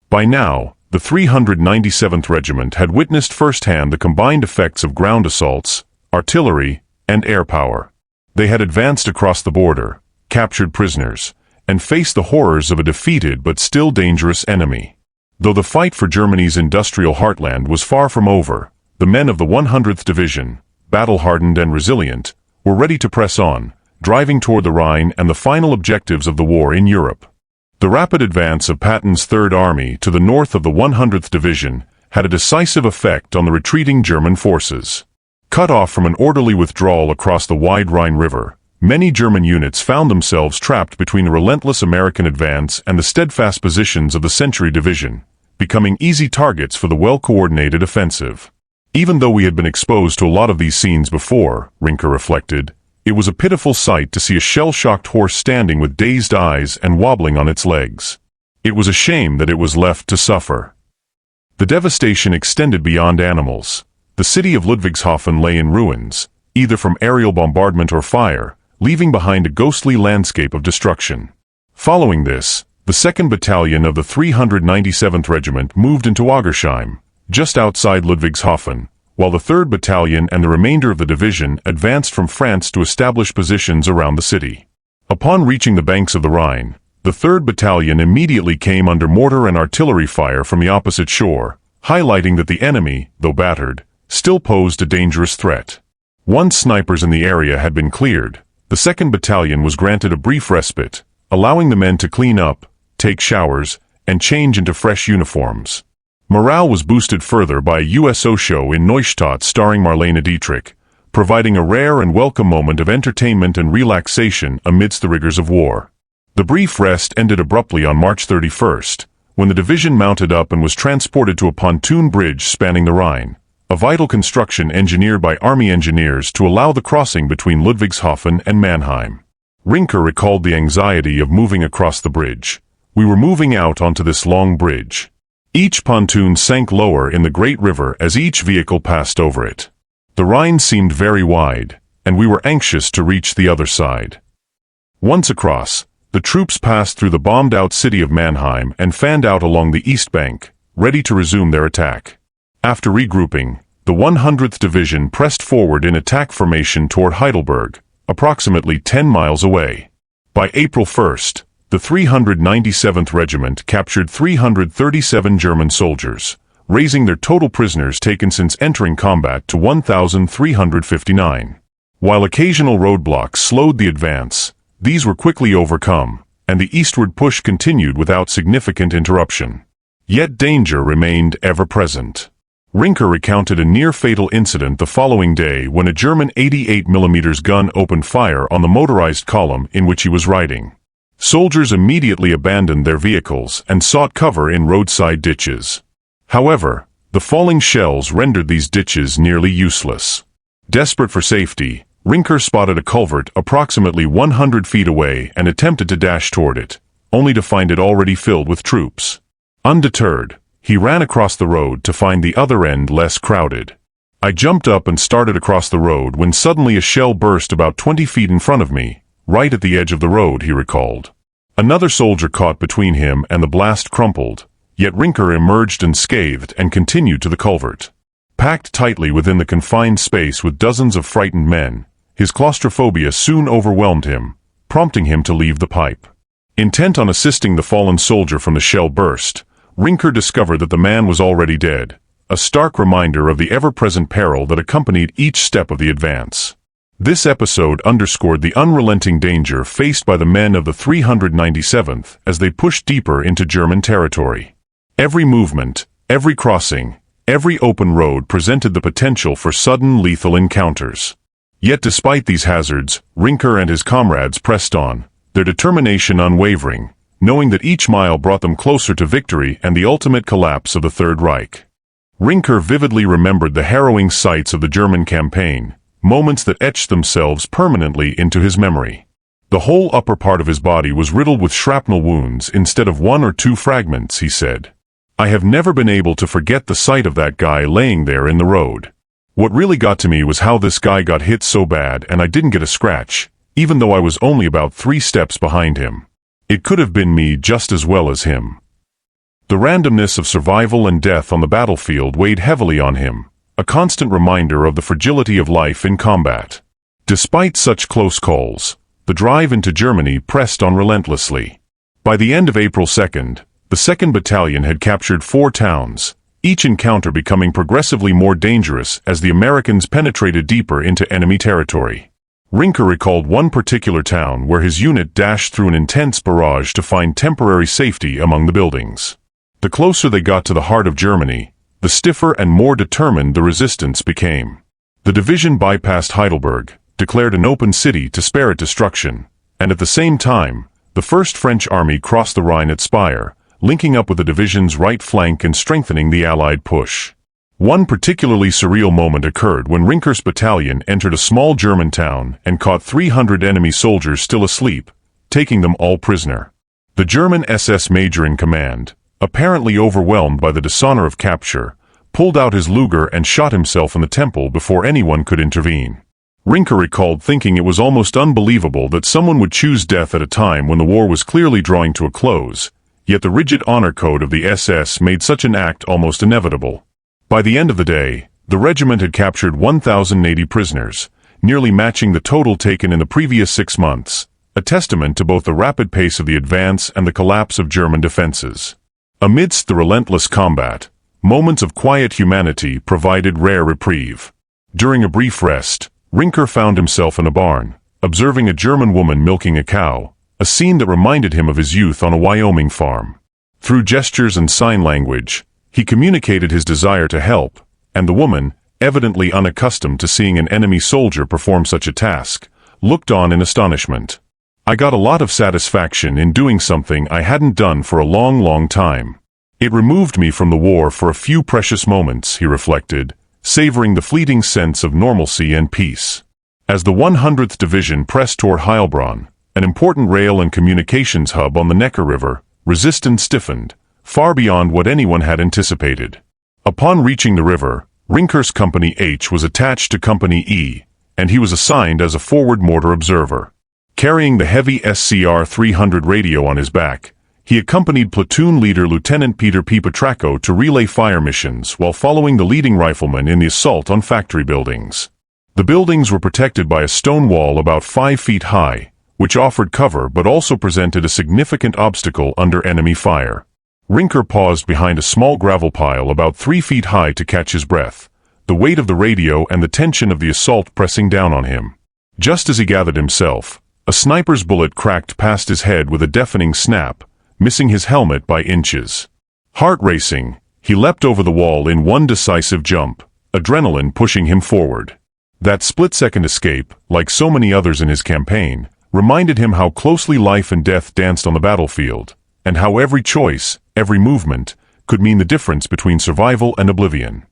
By now, the 397th Regiment had witnessed firsthand the combined effects of ground assaults, artillery, and air power. They had advanced across the border, captured prisoners, and faced the horrors of a defeated but still dangerous enemy. Though the fight for Germany's industrial heartland was far from over, the men of the 100th Division, battle-hardened and resilient, were ready to press on, driving toward the Rhine and the final objectives of the war in Europe. The rapid advance of Patton's 3rd Army to the north of the 100th Division had a decisive effect on the retreating German forces. Cut off from an orderly withdrawal across the wide Rhine River, many German units found themselves trapped between the relentless American advance and the steadfast positions of the Century Division, becoming easy targets for the well-coordinated offensive. Even though we had been exposed to a lot of these scenes before, Rinker reflected, it was a pitiful sight to see a shell-shocked horse standing with dazed eyes and wobbling on its legs. It was a shame that it was left to suffer. The devastation extended beyond animals. The city of Ludwigshafen lay in ruins, either from aerial bombardment or fire, leaving behind a ghostly landscape of destruction. Following this, the 2nd Battalion of the 397th Regiment moved into Augersheim, just outside Ludwigshafen, while the 3rd Battalion and the remainder of the division advanced from France to establish positions around the city. Upon reaching the banks of the Rhine, the 3rd Battalion immediately came under mortar and artillery fire from the opposite shore, highlighting that the enemy, though battered, still posed a dangerous threat. Once snipers in the area had been cleared, the 2nd Battalion was granted a brief respite, allowing the men to clean up, take showers, and change into fresh uniforms. Morale was boosted further by a USO show in Neustadt starring Marlene Dietrich, providing a rare and welcome moment of entertainment and relaxation amidst the rigors of war. The brief rest ended abruptly on March 31st, when the division mounted up and was transported to a pontoon bridge spanning the Rhine, a vital construction engineered by Army engineers to allow the crossing between Ludwigshafen and Mannheim. Rinker recalled the anxiety of moving across the bridge. We were moving out onto this long bridge. Each pontoon sank lower in the great river as each vehicle passed over it. The Rhine seemed very wide, and we were anxious to reach the other side. Once across, the troops passed through the bombed-out city of Mannheim and fanned out along the east bank, ready to resume their attack. After regrouping, the 100th Division pressed forward in attack formation toward Heidelberg, approximately 10 miles away. By April 1st, the 397th Regiment captured 337 German soldiers, raising their total prisoners taken since entering combat to 1,359. While occasional roadblocks slowed the advance, these were quickly overcome, and the eastward push continued without significant interruption. Yet danger remained ever present. Rinker recounted a near-fatal incident the following day when a German 88mm gun opened fire on the motorized column in which he was riding. Soldiers immediately abandoned their vehicles and sought cover in roadside ditches. However, the falling shells rendered these ditches nearly useless. Desperate for safety, Rinker spotted a culvert approximately 100 feet away and attempted to dash toward it, only to find it already filled with troops. Undeterred, he ran across the road to find the other end less crowded. I jumped up and started across the road when suddenly a shell burst about 20 feet in front of me, right at the edge of the road, he recalled. Another soldier caught between him and the blast crumpled, yet Rinker emerged unscathed and continued to the culvert. Packed tightly within the confined space with dozens of frightened men, his claustrophobia soon overwhelmed him, prompting him to leave the pipe. Intent on assisting the fallen soldier from the shell burst, Rinker discovered that the man was already dead, a stark reminder of the ever-present peril that accompanied each step of the advance. This episode underscored the unrelenting danger faced by the men of the 397th as they pushed deeper into German territory. Every movement, every crossing, every open road presented the potential for sudden lethal encounters. Yet despite these hazards, Rinker and his comrades pressed on, their determination unwavering, knowing that each mile brought them closer to victory and the ultimate collapse of the Third Reich. Rinker vividly remembered the harrowing sights of the German campaign, moments that etched themselves permanently into his memory. The whole upper part of his body was riddled with shrapnel wounds instead of one or two fragments, he said. I have never been able to forget the sight of that guy laying there in the road. What really got to me was how this guy got hit so bad and I didn't get a scratch, even though I was only about 3 steps behind him. It could have been me just as well as him. The randomness of survival and death on the battlefield weighed heavily on him, a constant reminder of the fragility of life in combat. Despite such close calls, the drive into Germany pressed on relentlessly. By the end of April 2nd, the 2nd Battalion had captured 4 towns, each encounter becoming progressively more dangerous as the Americans penetrated deeper into enemy territory. Rinker recalled one particular town where his unit dashed through an intense barrage to find temporary safety among the buildings. The closer they got to the heart of Germany, the the stiffer and more determined the resistance became. The division bypassed Heidelberg, declared an open city to spare it destruction, and at the same time, the First French Army crossed the Rhine at Speyer, linking up with the division's right flank and strengthening the Allied push. One particularly surreal moment occurred when Rinker's battalion entered a small German town and caught 300 enemy soldiers still asleep, taking them all prisoner. The German SS major in command, apparently overwhelmed by the dishonor of capture, pulled out his Luger and shot himself in the temple before anyone could intervene. Rinker recalled thinking it was almost unbelievable that someone would choose death at a time when the war was clearly drawing to a close, yet the rigid honor code of the SS made such an act almost inevitable. By the end of the day, the regiment had captured 1,080 prisoners, nearly matching the total taken in the previous 6 months, a testament to both the rapid pace of the advance and the collapse of German defenses. Amidst the relentless combat, moments of quiet humanity provided rare reprieve. During a brief rest, Rinker found himself in a barn, observing a German woman milking a cow, a scene that reminded him of his youth on a Wyoming farm. Through gestures and sign language, he communicated his desire to help, and the woman, evidently unaccustomed to seeing an enemy soldier perform such a task, looked on in astonishment. "I got a lot of satisfaction in doing something I hadn't done for a long, long time. It removed me from the war for a few precious moments," he reflected, savoring the fleeting sense of normalcy and peace. As the 100th Division pressed toward Heilbronn, an important rail and communications hub on the Neckar River, resistance stiffened, far beyond what anyone had anticipated. Upon reaching the river, Rinker's Company H was attached to Company E, and he was assigned as a forward mortar observer. Carrying the heavy SCR-300 radio on his back, he accompanied platoon leader Lieutenant Peter P. Petracco to relay fire missions while following the leading rifleman in the assault on factory buildings. The buildings were protected by a stone wall about 5 feet high, which offered cover but also presented a significant obstacle under enemy fire. Rinker paused behind a small gravel pile about 3 feet high to catch his breath, the weight of the radio and the tension of the assault pressing down on him. Just as he gathered himself, a sniper's bullet cracked past his head with a deafening snap, missing his helmet by inches. Heart racing, he leapt over the wall in one decisive jump, adrenaline pushing him forward. That split-second escape, like so many others in his campaign, reminded him how closely life and death danced on the battlefield, and how every choice, every movement, could mean the difference between survival and oblivion.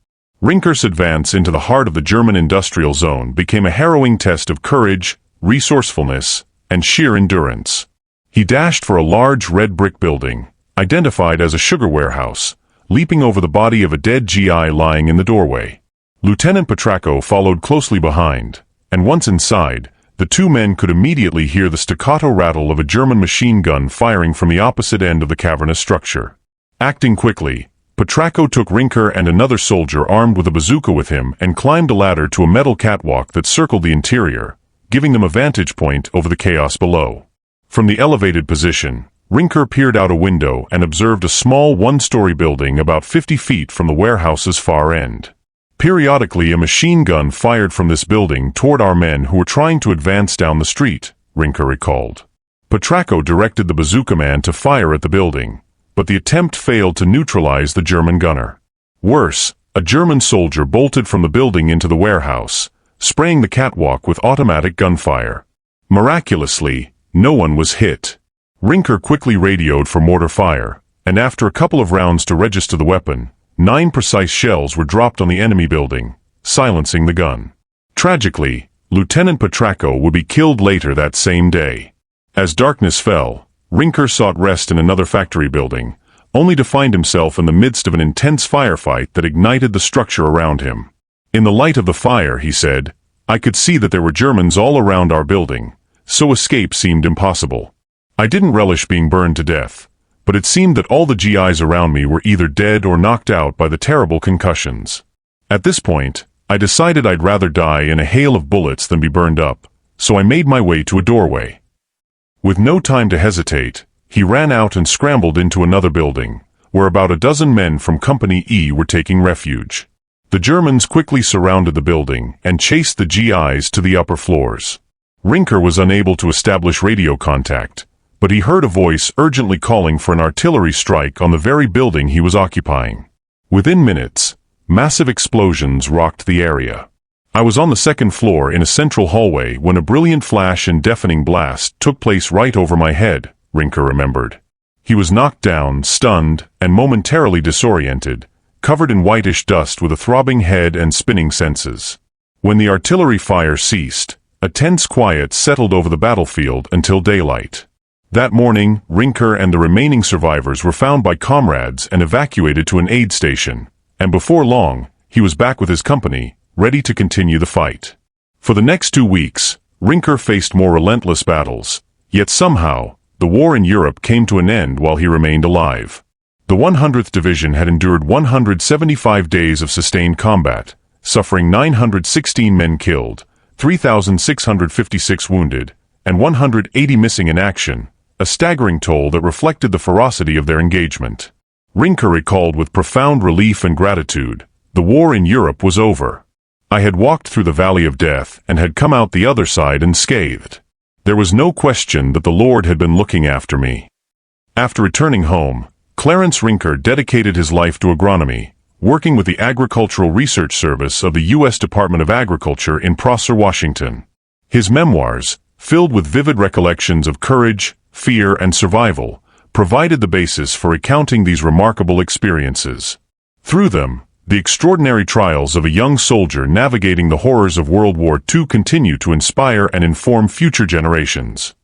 Rinker's advance into the heart of the German industrial zone became a harrowing test of courage, resourcefulness, and sheer endurance. He dashed for a large red brick building, identified as a sugar warehouse, leaping over the body of a dead GI lying in the doorway. Lieutenant Petracco followed closely behind, and once inside, the two men could immediately hear the staccato rattle of a German machine gun firing from the opposite end of the cavernous structure. Acting quickly, Petracco took Rinker and another soldier armed with a bazooka with him and climbed a ladder to a metal catwalk that circled the interior, giving them a vantage point over the chaos below. From the elevated position, Rinker peered out a window and observed a small one-story building about 50 feet from the warehouse's far end. Periodically, a machine gun fired from this building toward our men who were trying to advance down the street, Rinker recalled. Petracco directed the bazooka man to fire at the building, but the attempt failed to neutralize the German gunner. Worse, a German soldier bolted from the building into the warehouse, spraying the catwalk with automatic gunfire. Miraculously, no one was hit. Rinker quickly radioed for mortar fire, and after a couple of rounds to register the weapon, 9 precise shells were dropped on the enemy building, silencing the gun. Tragically, Lieutenant Petracco would be killed later that same day. As darkness fell, Rinker sought rest in another factory building, only to find himself in the midst of an intense firefight that ignited the structure around him. In the light of the fire, he said, I could see that there were Germans all around our building, so escape seemed impossible. I didn't relish being burned to death, but it seemed that all the GIs around me were either dead or knocked out by the terrible concussions. At this point, I decided I'd rather die in a hail of bullets than be burned up, so I made my way to a doorway. With no time to hesitate, he ran out and scrambled into another building, where about a dozen men from Company E were taking refuge. The Germans quickly surrounded the building and chased the GIs to the upper floors. Rinker was unable to establish radio contact, but he heard a voice urgently calling for an artillery strike on the very building he was occupying. Within minutes, Massive explosions rocked the area. I was on the second floor in a central hallway when a brilliant flash and deafening blast took place right over my head, Rinker remembered. He was knocked down, stunned, and momentarily disoriented, covered in whitish dust with a throbbing head and spinning senses. When the artillery fire ceased, a tense quiet settled over the battlefield until daylight. That morning, Rinker and the remaining survivors were found by comrades and evacuated to an aid station, and before long, he was back with his company, ready to continue the fight. For the next 2 weeks, Rinker faced more relentless battles, yet somehow, the war in Europe came to an end while he remained alive. The 100th Division had endured 175 days of sustained combat, suffering 916 men killed, 3,656 wounded, and 180 missing in action, a staggering toll that reflected the ferocity of their engagement. Rinker recalled with profound relief and gratitude, the war in Europe was over. I had walked through the valley of death and had come out the other side unscathed. There was no question that the Lord had been looking after me. After returning home, Clarence Rinker dedicated his life to agronomy, working with the Agricultural Research Service of the U.S. Department of Agriculture in Prosser, Washington. His memoirs, filled with vivid recollections of courage, fear, and survival, provided the basis for recounting these remarkable experiences. Through them, the extraordinary trials of a young soldier navigating the horrors of World War II continue to inspire and inform future generations.